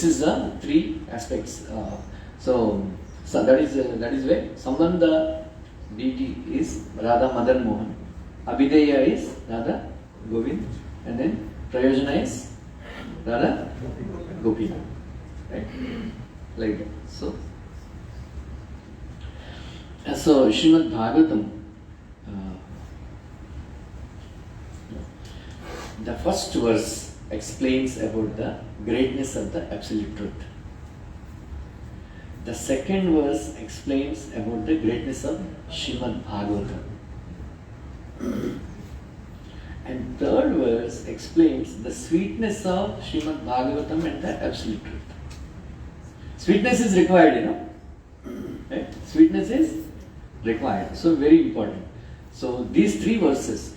is the three aspects. So that is why sambandha deity is Radha Madan Mohan, abhidheya is Radha Govind, and then prayojana is Radha Gopinath. Right? Like that. So Srimad Bhagavatam, the first verse explains about the greatness of the absolute truth. The second verse explains about the greatness of Srimad Bhagavatam. And third verse explains the sweetness of Srimad Bhagavatam and the absolute truth. Sweetness is required, Right? Sweetness is required. So very important. So these three verses,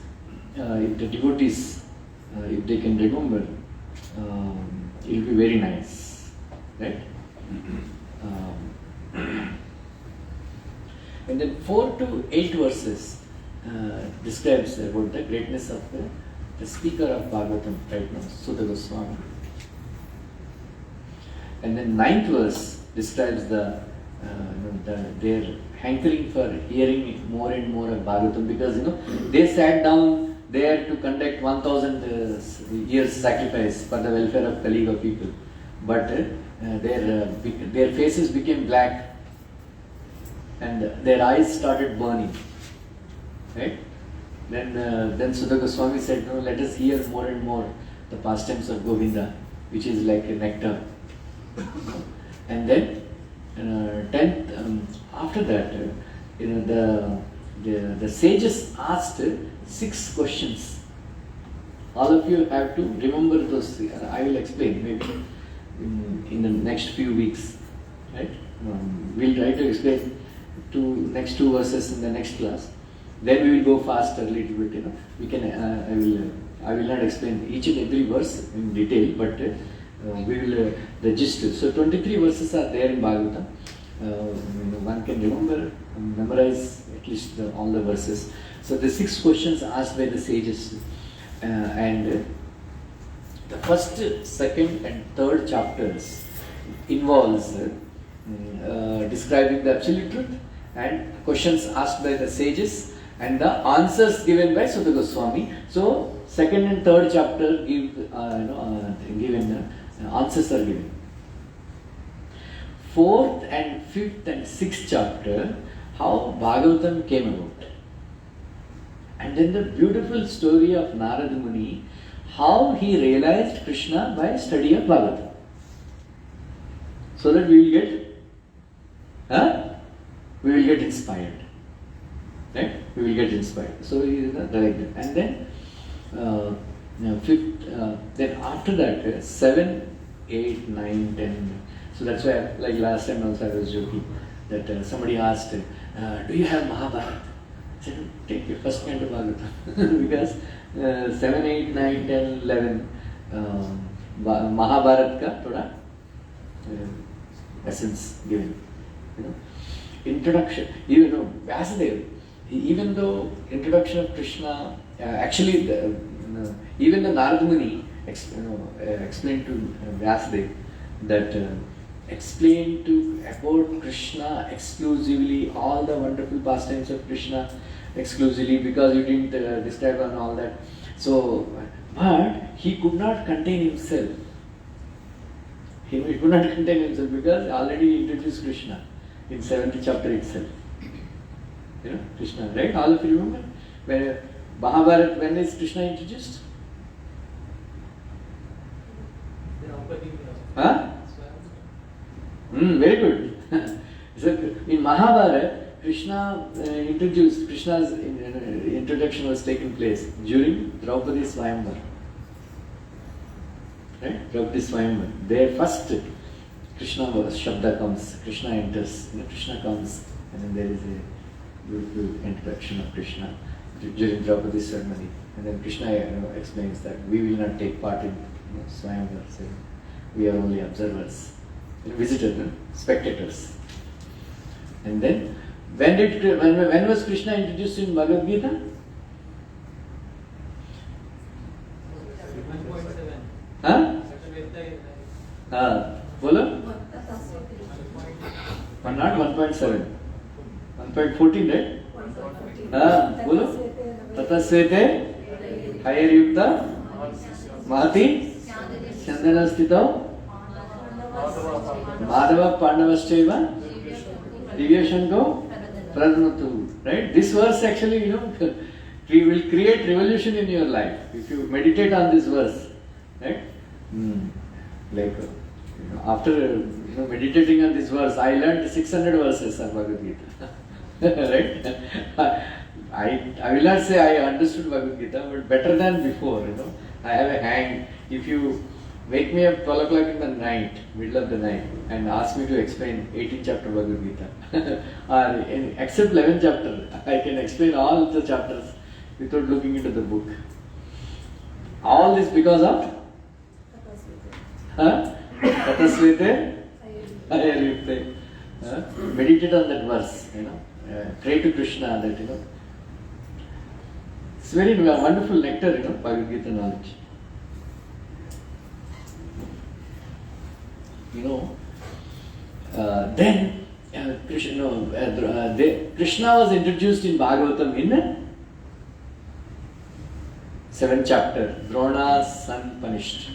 if the devotees, if they can remember, it will be very nice. Right? And then 4 to 8 verses describes about the greatness of the speaker of Bhagavatam right now, Sutta Goswami. And then 9th verse describes their hankering for hearing more and more of Bhagavatam, because they sat down there to conduct 1000 years sacrifice for the welfare of Kali Yuga people, but their faces became black and their eyes started burning. Right? Then Sutta Goswami said, "No, let us hear more and more the pastimes of Govinda, which is like a nectar." And then 10th, after that, the sages asked 6 questions. All of you have to remember those. I will explain maybe in the next few weeks. Right? We'll try to explain next 2 verses in the next class. Then we will go faster a little bit. We can. I will not explain each and every verse in detail, but we will register. So 23 verses are there in Bhagavatam. One can memorize at least all the verses. So the 6 questions asked by the sages, and the first, second, and third chapters involves describing the absolute truth, and questions asked by the sages, and the answers given by Sutta Goswami. So second and third chapter answers are given. Fourth and fifth and sixth chapter, how Bhagavatam came about. And then the beautiful story of Narada Muni, how he realized Krishna by study of Bhagavatam. So that we will get inspired. Right? We will get inspired. So he is like that. And then fifth, then after that, 7, 8, 9, 10. So that's why, like last time also I was joking that somebody asked, do you have Mahabharata? I said, take your first kind of Bhagavatam. Because 7, 8, 9, 10, 11 Mahabharata ka thoda essence given. Introduction, Vāsudevāya, even though introduction of Krishna, even the Narada Muni explained to Vāsudevāya that explain about Krishna exclusively, all the wonderful pastimes of Krishna exclusively, because you didn't describe and all that. So, but he could not contain himself. He could not contain himself because already he introduced Krishna in 7th chapter itself. Krishna, right? All of you remember? When Mahabharata, when is Krishna introduced? Huh? Very good. So in Mahabharata, Krishna's introduction was taking place during Draupadi's Swayamvar. Right? Draupadi's Swayamvar. There first Krishna Shabda comes, Krishna enters, Krishna comes, and then there is a beautiful introduction of Krishna during Draupadi's ceremony. And then Krishna explains that we will not take part in Swayamvar, so we are only observers, visitors, spectators. And then when was Krishna introduced in Bhagavad Gita? 1.7. Huh? Bolo? Not 1.7. 1.14, right? Bolo? Tata svete higher yukta mahati chandana stito madhava pandavaschaiva divyashanko pradhanatu. Right? This verse actually, will create revolution in your life if you meditate on this verse. Right? Like after meditating on this verse, I learned 600 verses of Bhagavad Gita. Right? I will not say I understood Bhagavad Gita, but better than before. I have a hang. If you wake me up 12 o'clock in the night, middle of the night, and ask me to explain 18th chapter Bhagavad Gita, or except 11th chapter, I can explain all the chapters without looking into the book. All this because of Tatasvete Ayariyukte. Meditate on that verse, pray to Krishna that, it's very wonderful nectar, Bhagavad Gita knowledge. Then Krishna was introduced in Bhagavatam in 7th chapter, Drona's son punished.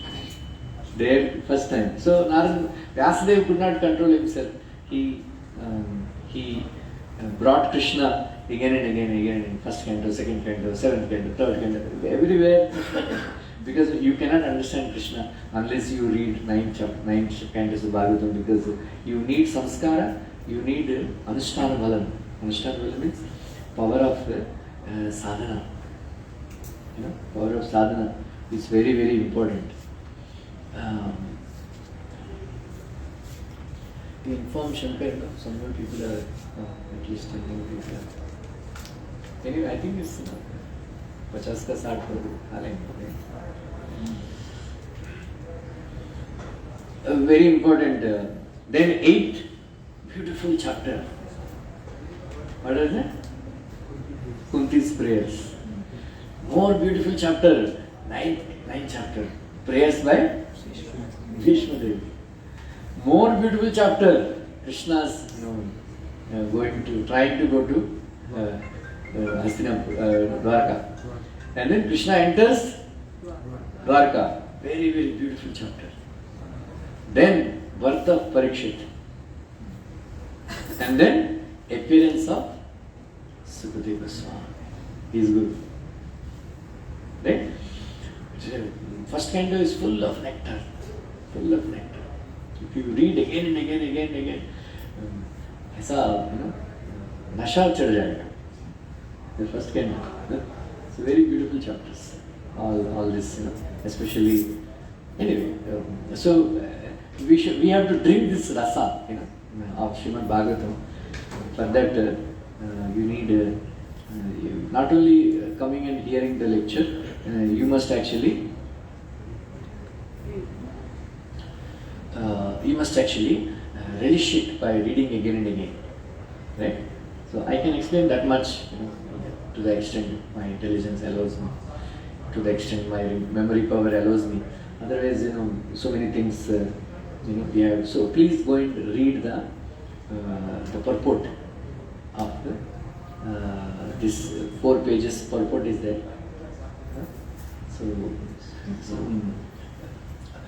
There, first time. So Vāsudevāya could not control himself. He brought Krishna again and again in first canto, second canto, 7th canto, 3rd canto, everywhere. Because you cannot understand Krishna unless you read 9 cantos of Bhagavatam, because you need samskara, you need anusthana balam. Anusthana balam means power of sadhana. Power of sadhana is very, very important. You inform Shankar, some more people are, at least 10 more people are. Anyway, I think it's 50 ka 60 very important. Then 8th beautiful chapter. What is it? Kunti's prayers. More beautiful chapter. 9th chapter. Prayers by Bhishma Devi. More beautiful chapter. Krishna's trying to go to Hastinapur, Dwarka. And then Krishna enters Dwarka, very, very beautiful chapter. Then birth of Parikshit. And then appearance of Sukadeva Swami. He is good. Right? First canto is full of nectar. Full of nectar. If you read again and again, ऐसा नशा चढ़ जाएगा. The first canto. It's very beautiful chapters. All this, especially. Anyway, so we have to drink this rasa, of Srimad Bhagavatam. For that, you need not only coming and hearing the lecture, you must actually relish it by reading again and again, right? So I can explain that much, to the extent my intelligence allows me, to the extent my memory power allows me. Otherwise, so many things, we have. So please go and read the purport of this 4 pages purport is there.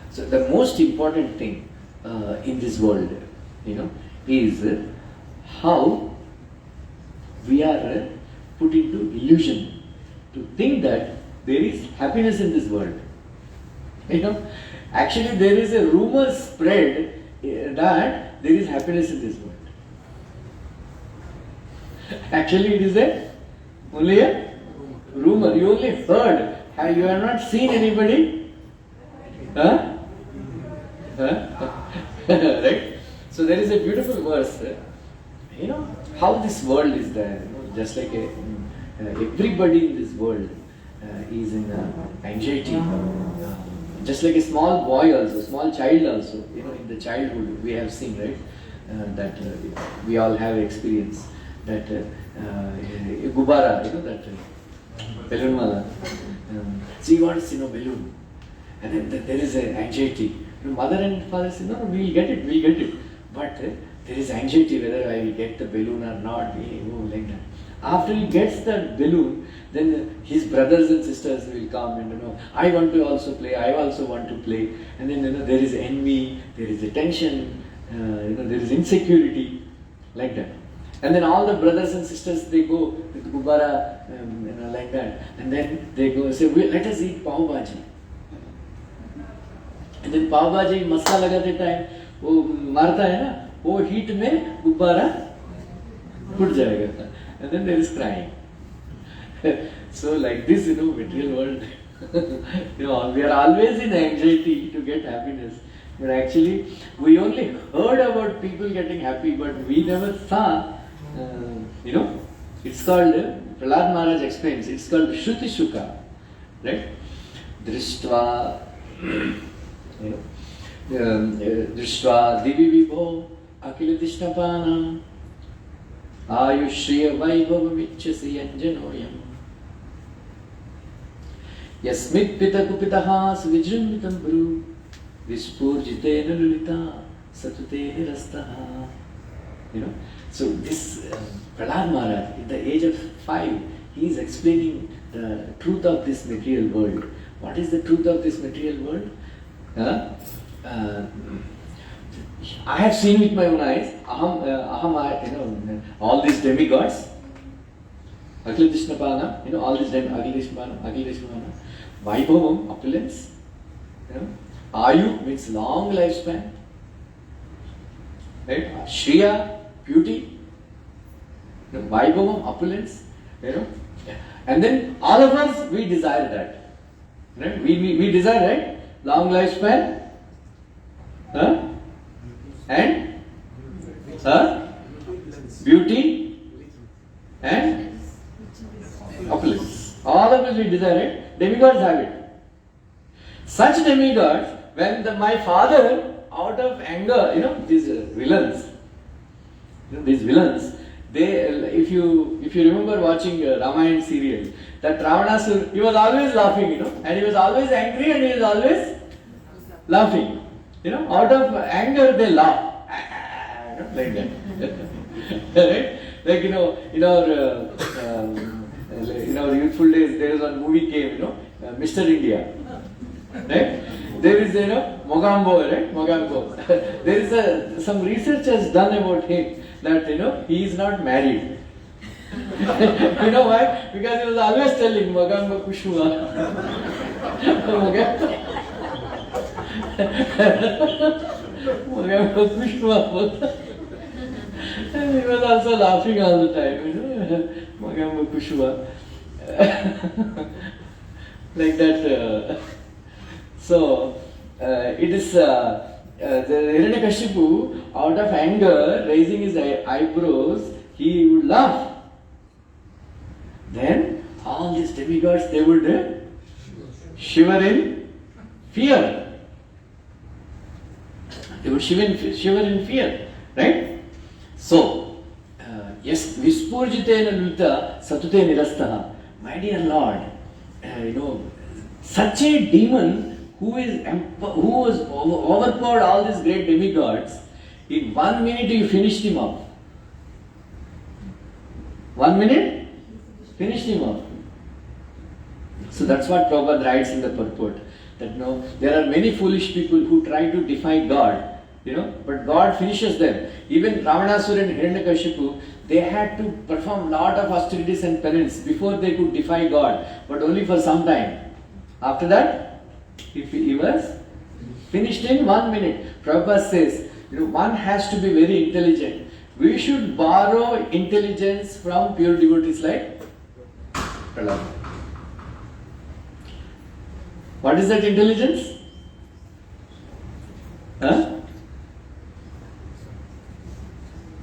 So the most important thing in this world, is how we are put into illusion to think that there is happiness in this world. Actually there is a rumor spread that there is happiness in this world. Actually it is only a rumor. You only heard. You have not seen anybody. Right? So there is a beautiful verse. How this world is there. Just like everybody in this world is in anxiety. Just like a small boy also, small child also. In the childhood we have seen, right? That we all have experience. That gubara, that balloon wala. So he wants, balloon. And then there is an anxiety. Mother and father say, no, we'll get it. But there is anxiety whether I will get the balloon or not. Like that. After he gets the balloon, then his brothers and sisters will come and I want to also play, I also want to play. And then there is envy, there is a tension, there is insecurity, like that. And then all the brothers and sisters, they go with gubara, like that. And then they go and say, let us eat pav bhaji. And then pav bhaji मस्सा लगाते time वो मारता है ना, वो heat में गुब्बारा फूट जाएगा. And then there is crying. So like this, material world, we are always in anxiety to get happiness. But actually, we only heard about people getting happy, but we never saw. It's called, Prahlad Maharaj explains, it's called Shruti Shuka, right? Drishtva, Drishtva Divi Vibho, Akila Dishnapana, Ayushriya Vaibhava Vichasi Anjanoyam, Yasmit Pita Kupitaha Suvijrimmitam Bru, Vispurjitena Lulita, Satute Nirastaha. So this Prahlad Maharaj, at the age of 5, he is explaining the truth of this material world. What is the truth of this material world? I have seen with my own eyes. All these demigods, Akila Dishnapana, all these Akila Vaibhavam, opulence, Ayu means long lifespan, right? Shriya, beauty, Vaibhavam, opulence, and then all of us, we desire that, right? We desire, right? Long lifespan, and beauty and opulence. All of us we desire it. Demigods have it. Such demigods, when my father, out of anger, these villains, they, if you remember watching Ramayana serial, that Ravanasur, he was always laughing, and he was always angry and he was always laughing. Out of anger they laugh. Like that. Right? Like, in our youthful days, there was one movie came, Mr. India. Right? There is, Mogambo, right? Mogambo. There is some research has done about him that, he is not married. You know why? Because he was always telling Mogambo Kushuma. Mogambo Kushuma. And he was also laughing all the time, Mogambo Kushuma. Like that. So, it is the Hiranyakashipu, out of anger, raising his eyebrows, he would laugh. Then, all these demigods, they would shiver in fear. They would shiver in fear, right? So, yes, Vispurjitena Luta Satute Nirastaha. My dear Lord, such a demon who was overpowered all these great demigods, in 1 minute you finished him up. 1 minute, finished him up. So that's what Prabhupada writes in the purport, that there are many foolish people who try to defy God, but God finishes them. Even Ravanasura and Hiranyakashipu, they had to perform lot of austerities and penance before they could defy God, but only for some time. After that, he was finished in 1 minute. Prabhupada says, one has to be very intelligent. We should borrow intelligence from pure devotees like Prahlad. What is that intelligence?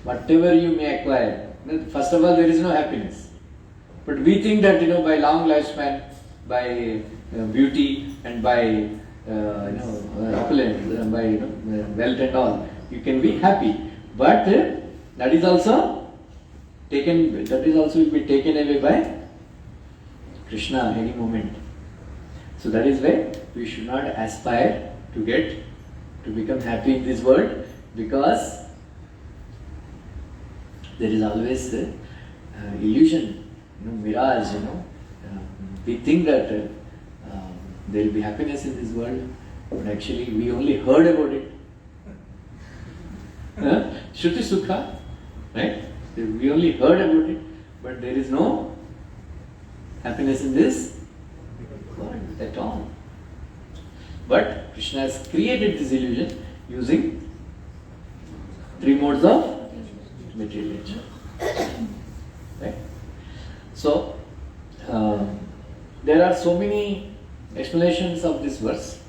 Whatever you may acquire. First of all, there is no happiness. But we think that, by long lifespan, by beauty and by opulence, by wealth and all, you can be happy. But that is also will be taken away by Krishna any moment. So that is why we should not aspire to become happy in this world, because there is always illusion, mirage, we think that there will be happiness in this world, but actually we only heard about it. Shruti Sukha, right? We only heard about it, but there is no happiness in this world at all. But Krishna has created this illusion using 3 modes of material nature. Right? So, there are so many explanations of this verse,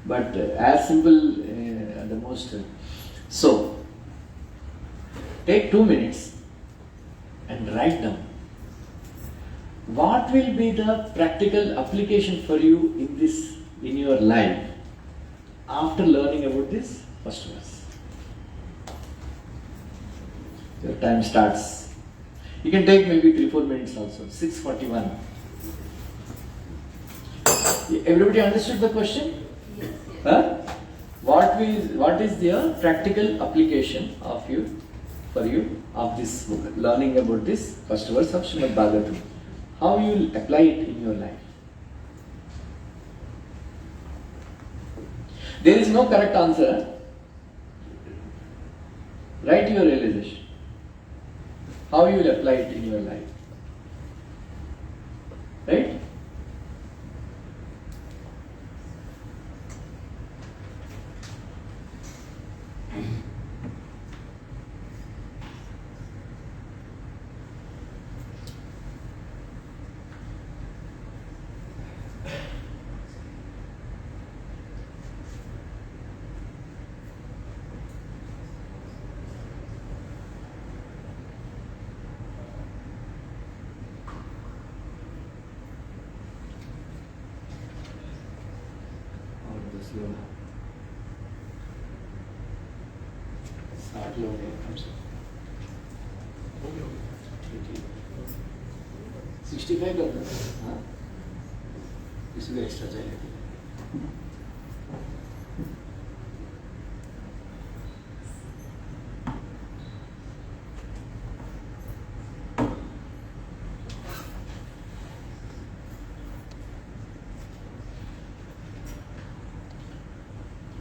but as simple the most. So, take 2 minutes and write down what will be the practical application for you in your life after learning about this first verse. Your time starts. You can take maybe 3-4 minutes also. 6:41. Everybody understood the question? Yes. Huh? What is the practical application for you of this book, learning about this first verse of Srimad Bhagavatam? How you will apply it in your life? There is no correct answer. Write your realization. How you will apply it in your life. Right? इसमें extra चाहिए.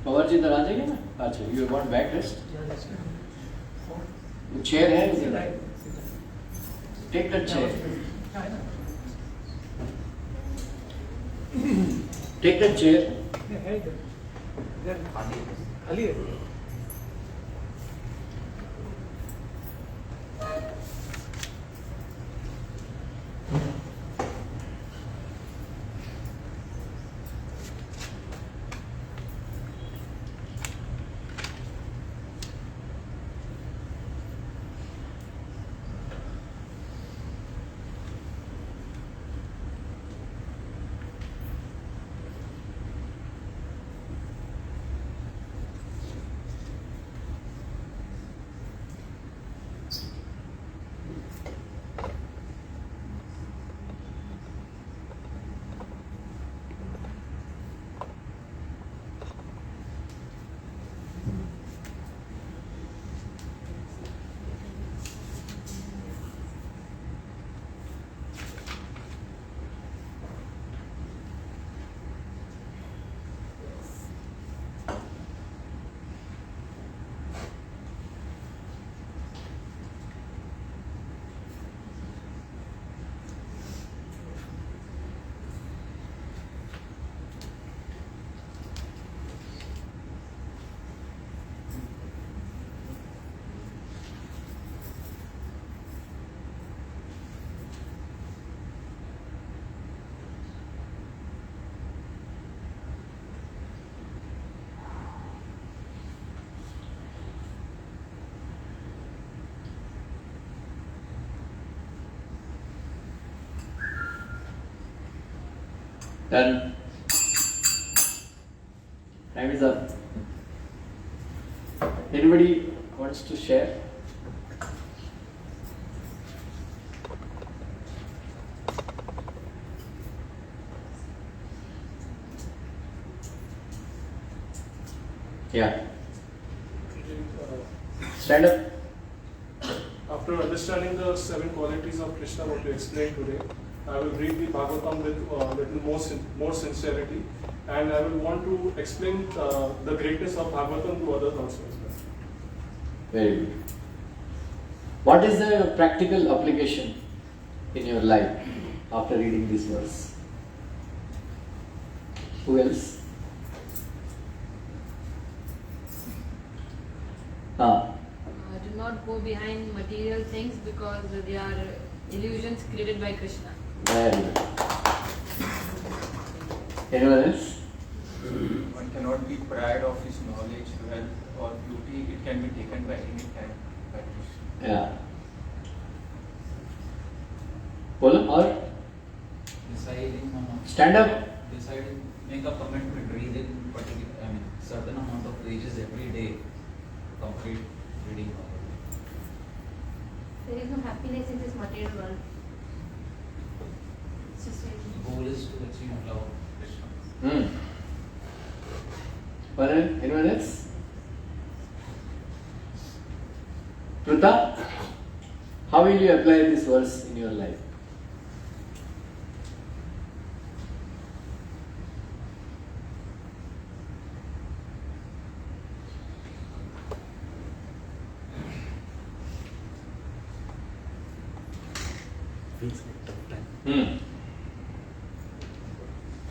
Power जी इधर आ जाएंगे ना? अच्छा, you want backrest? वो chair है उधर. Take that chair. Take that chair. Done. Time is up. Anybody wants to share? Yeah. Stand up. After understanding the 7 qualities of Krishna, what you explained today, I will read the Bhagavatam with little more sincerity, and I will want to explain the greatness of Bhagavatam to others also. Very good. What is the practical application in your life after reading this verse? Who else? Do not go behind material things because they are illusions created by Krishna. Very good. Anyone else? One cannot be proud of his knowledge, wealth, or beauty. It can be taken by any time by Krishna. Yeah. Bolo or Deciding stand up. Deciding, make a commitment, reading certain amount of pages every day, complete reading. There is no happiness in this material world. It's just The goal is to achieve love of Krishna. Anyone else? Hṛdā, how will you apply this verse in your life? Feels like tough time.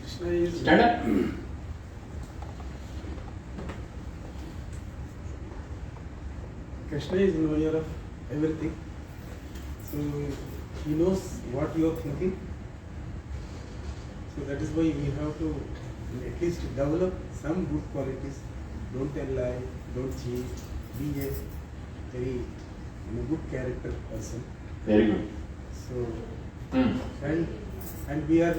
Krishna is Stand up. Krishna is knower of everything. So he knows what you are thinking. So that is why we have to at least develop some good qualities. Don't tell lie, don't cheat, be a very good character person. Very good. So and we are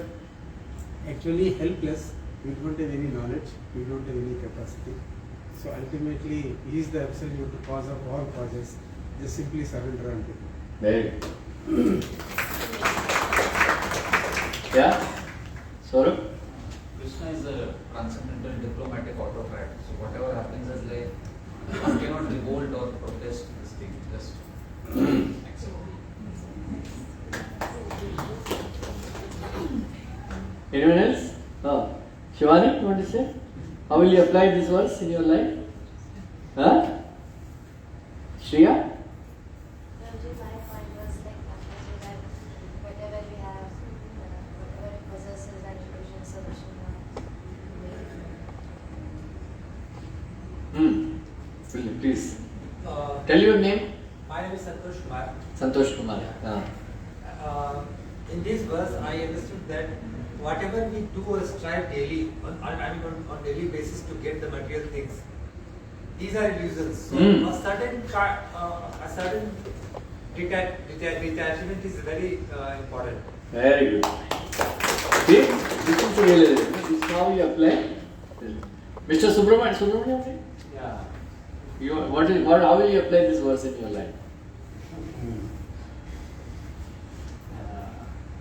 actually helpless. We don't have any knowledge, we don't have any capacity. So ultimately, he is the absolute cause of all causes. Just simply surrender unto him. Very good. Yeah? Saurabh? Krishna is a transcendental diplomatic autocrat. So whatever happens as life, one cannot revolt or protest this thing. Just accept. Anyone else? Shivani, you want to say? How will you apply this verse in your life? Huh? Shriya? Whatever we have, whatever it possesses, that illusion solution. Please. Tell your name. My name is Santosh Kumar. Santosh Kumar. In this verse, I understood that whatever we do or strive daily, on daily basis to get the material things, these are illusions. So a certain detachment is very important. Very good. See, this is the realization. This is how you apply. Mr. Subramanian. Yeah. How will you apply this verse in your life?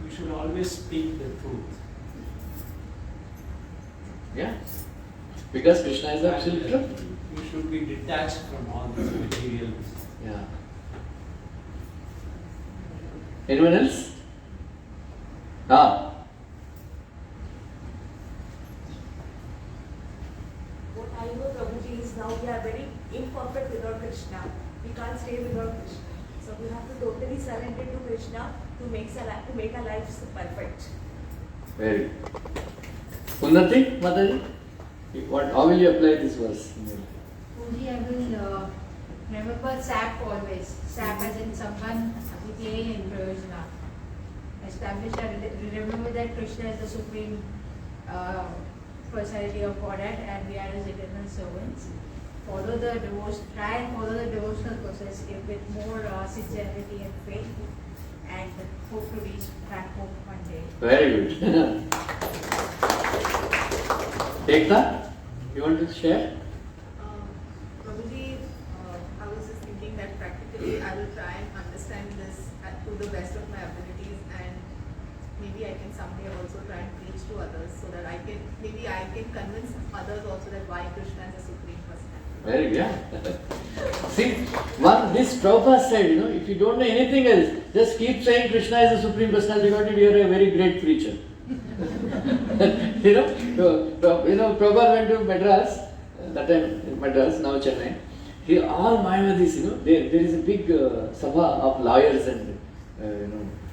We should always speak the truth. Yeah. Because Krishna is the absolute truth. We should be detached from all these materials. Yeah. Anyone else? What I know, Prabhuji, is now we are very imperfect without Krishna. We can't stay without Krishna. So we have to totally surrender to Krishna to make our lives perfect. Very good. Unnati, Mataji? How will you apply this verse in your life? Only I will remember SAP always. SAP as in someone, ādi-kavaye and prayojana. Establish and remember that Krishna is the supreme personality of Godhead and we are his eternal servants. Follow the try and follow the devotional process with more sincerity and faith, and hope to reach that hope one day. Very good. Ekta, you want to share? Prabhuji, I was just thinking that practically I will try and understand this to the best of my abilities, and maybe I can someday also try and preach to others so that I can convince others also that why Krishna is a supreme personality. Very good. Yeah. See, this Prabhupada said, if you don't know anything else, just keep saying Krishna is the supreme personality of God, you are a very great preacher. Prabhupada went to Madras, that time Madras, now Chennai. All Mayavadis, there is a big sabha of lawyers and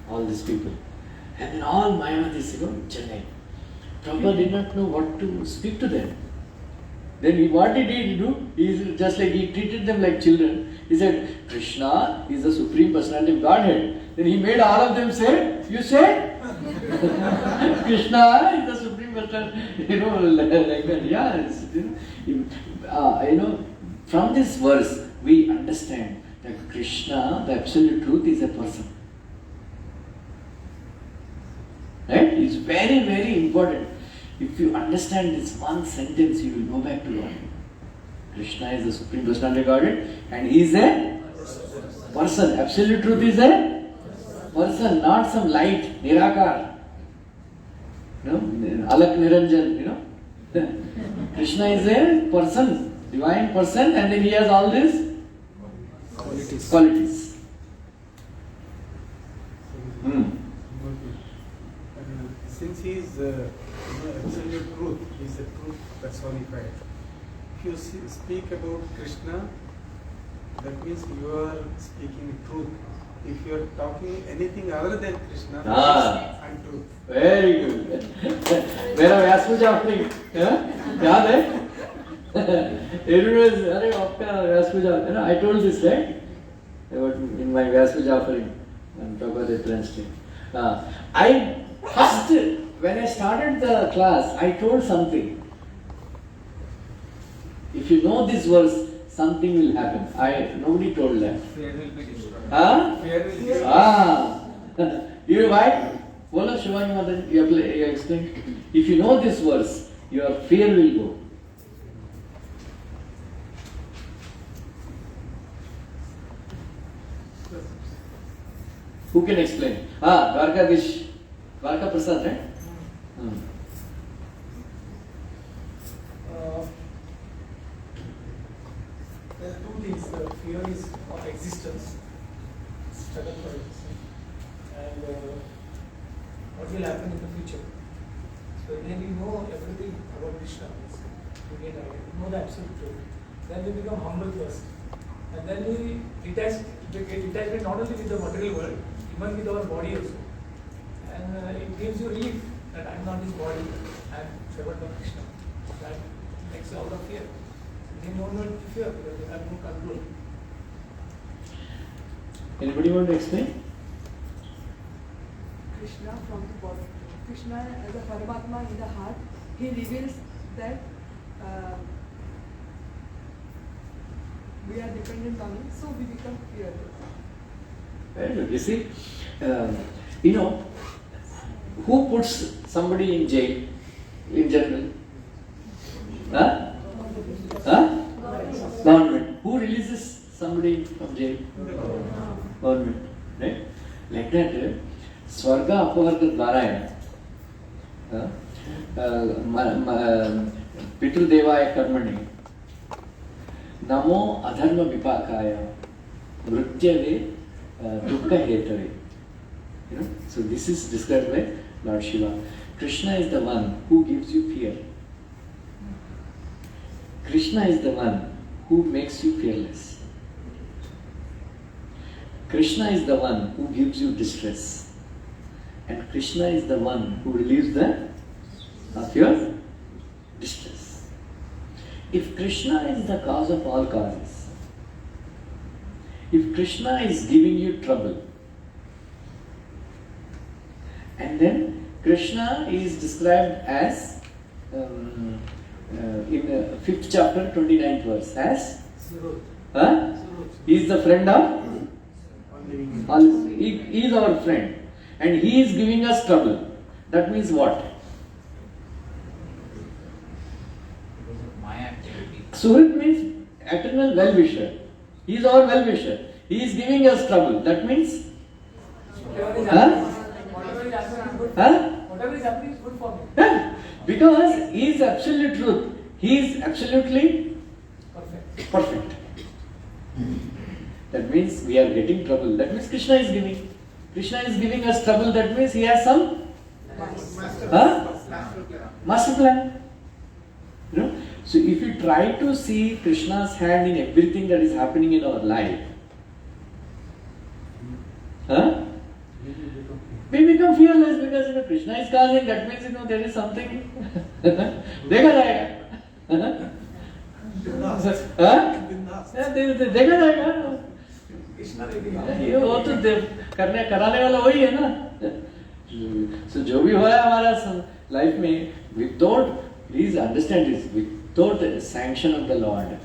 all these people. And then all Mayavadis, Chennai. Prabhupada did not know what to speak to them. Then what did he do? He treated them like children. He said, Krishna is the supreme personality of Godhead. Then he made all of them say, you say? Krishna is the supreme personality. Like that. Yeah. From this verse, we understand that Krishna, the absolute truth, is a person. Right? It's very, very important. If you understand this one sentence, you will go back to God. Krishna is the supreme personality of Godhead, and he is a person. Absolute truth is a person, not some light, nirakar. Alak Niranjan, Krishna is a person, divine person, and then he has all these qualities. Since he is absolute truth, he is the truth personified. If you speak about Krishna, that means you are speaking truth. If you are talking anything other than Krishna, it's untruth. Very good. मेरा व्यास पूजा offering, याद है? Everyone is, अरे आपका व्यास पूजा, I told this, right? In my Vyas Puja offering, on Prabhupada Wednesday. When I started the class, I told something. If you know this verse, something will happen. Nobody told that. Fear will be destroyed. Fear will be destroyed. You know why? Bola Shivani Mother, you explain. If you know this verse, your fear will go. Who can explain? Dwarka Prasad, right? There are two things. Fear is of existence, struggle for existence, and what will happen in the future. So when we know everything about Krishna, get idea, know the absolute truth. Then we become humble first. And then we get detachment not only with the material world, even with our body also. And it gives you relief that I am not this body, I am servant of Krishna. That takes you out of fear. Then you don't fear because you have no control. Anybody want to explain? Krishna from the body. Krishna as a Paramatma in the heart, he reveals that we are dependent on him, so we become fearless. Very good. You see, who puts somebody in jail in general? Government. Who releases somebody from jail? Government. Right? Like that, Svarga Apavarga Dvaraya. Pitru-devāya karmani. Namo adharma vipākāya. Mṛtyave dukkha hetave. So this is described by Lord Shiva. Krishna is the one who gives you fear. Krishna is the one who makes you fearless. Krishna is the one who gives you distress. And Krishna is the one who relieves of your distress. If Krishna is the cause of all causes, if Krishna is giving you trouble, and then Krishna is described as, in 5th chapter, 29th verse, as? He is the friend of? He is our friend. And he is giving us trouble. That means what? My activity. Suhrit means eternal well-wisher. He is our well-wisher. He is giving us trouble. That means? Whatever is happening is good for me. Because he is absolute truth. He is absolutely perfect. That means we are getting trouble. That means Krishna is giving. Krishna is giving us trouble. That means he has some master plan. So if you try to see Krishna's hand in everything that is happening in our life, we become fearless because Krishna is causing. That means there is something. देखा जाएगा. देखा जाएगा. ये वो तो कराने वाला वही है ना. So जो भी हो रहा है हमारा लाइफ में, without, please understand this, without the sanction of the Lord,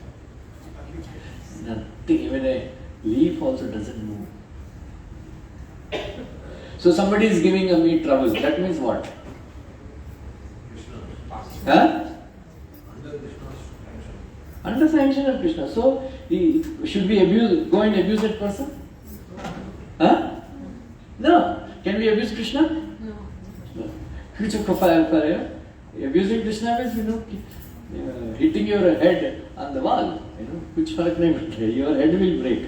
nothing, even a leaf also doesn't move. So somebody is giving me trouble. That means what? Under sanction of Krishna. So should we go and abuse that person? No. Can we abuse Krishna? No. Abusing Krishna means hitting your head on the wall. Your head will break.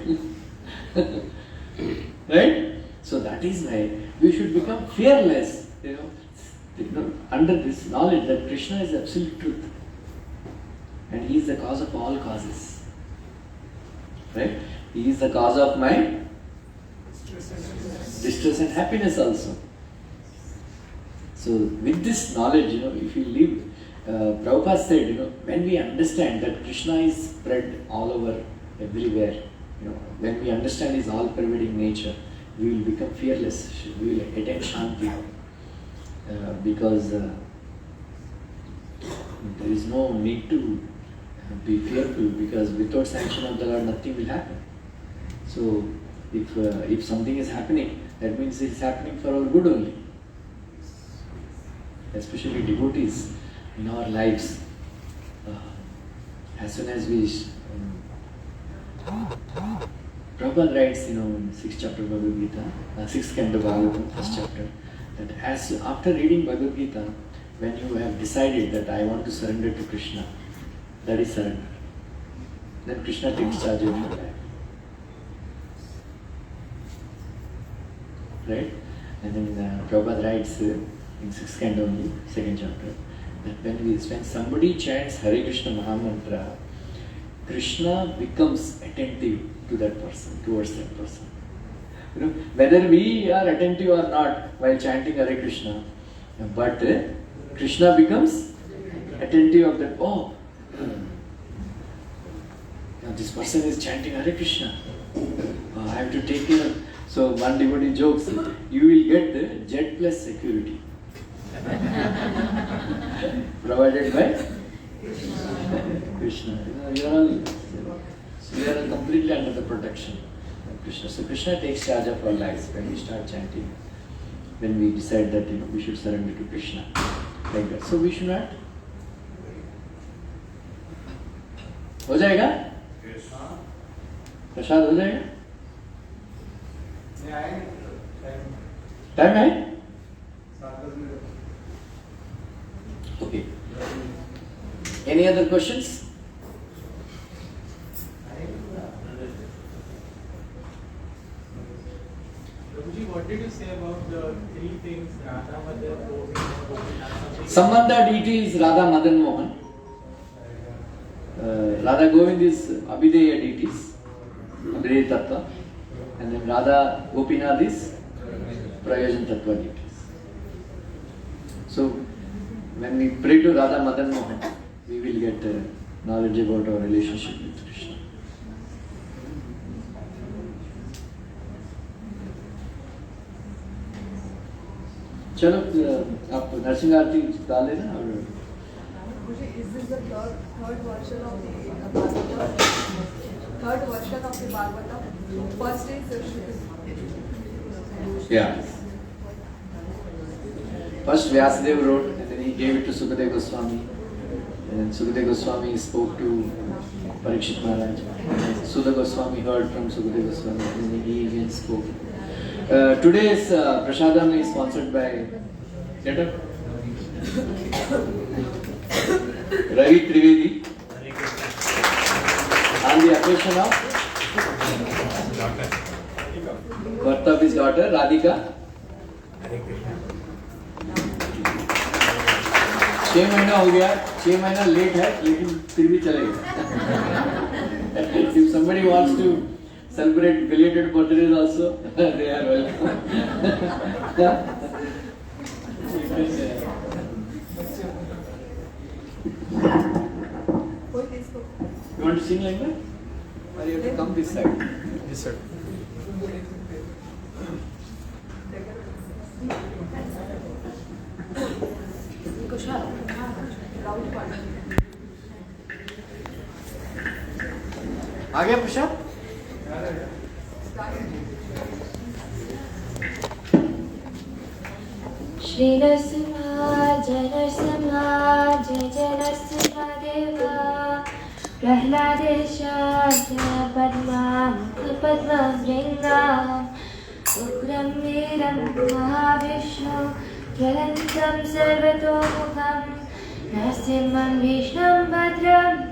Right? So that is why we should become fearless. Under this knowledge that Krishna is absolute truth. And he is the cause of all causes. Right? He is the cause of my distress and happiness also. So with this knowledge, if you live, Prabhupada said, when we understand that Krishna is spread all over, everywhere, when we understand his all-pervading nature, we will become fearless. We will attain shanti. Because there is no need to be fearful, because without sanction of the Lord, nothing will happen. So if something is happening, that means it is happening for our good only. Especially devotees in our lives. As soon as we Prabhupada writes, in 6th chapter of Bhagavad Gita, 6th canto of Bhagavatam, 1st chapter, that after reading Bhagavad Gita, when you have decided that I want to surrender to Krishna, that is surrender. Then Krishna takes charge of your life. Right? And then Prabhupada writes in 6th canto only, 2nd chapter, that when somebody chants Hare Krishna Mahamantra, Krishna becomes attentive to that person, towards that person. You know, whether we are attentive or not while chanting Hare Krishna, but Krishna becomes attentive of that. Oh, now this person is chanting Hare Krishna. Oh, I have to take care. So one devotee jokes, you will get the jet plus security provided by Krishna. You are all completely under the protection of Krishna. So Krishna takes charge of our lives when we start chanting, when we decide that we should surrender to Krishna, like that. So we should not. हो जाएगा? प्रसाद हो जाएगा? Time है? Okay. Any other questions? Prabhuji, what did you say about the three things, Radha, Madan, Govind? Sambandha deity is Radha, Madan, Mohan. Radha Govind is abhijñaḥ deities, abhijñaḥ tattva, and then Radha Gopinath is prayojan tattva deities. So when we pray to Radha, Madan, Mohan, we will get knowledge about our relationship with Krishna. चलो आप नरसिंह आरती डाल लेना और Is this the third version of the Bhagavatam? Third version of the Bhagavatam? First is yeah. First Vyasadeva wrote and then he gave it to Sukadeva Goswami. And then Sukadeva Goswami spoke to Parikshit Maharaj. Sudha Goswami heard from Sukadeva Goswami and then he again spoke. Today's Prasadam is sponsored by yato? Ravi Trivedi on the occasion of birth of his daughter Radhika. 6 महीना हो गया, 6 महीना late है लेकिन फिर भी चलेगा. If somebody wants to celebrate belated birthdays also, they are welcome. You want to sing like that? Or you have to come this side? This side. आ गया प्रसाद? श्री नरसिंहा जय नरसिंहा जय जय नरसिंहादेवा प्रह्लादेशाय पद्मां पद्मभृङ्गाम् उग्रं वीरं महाविष्णु ज्वलन्तं सर्वतोमुखं नरसिंहं विष्णुं भद्रं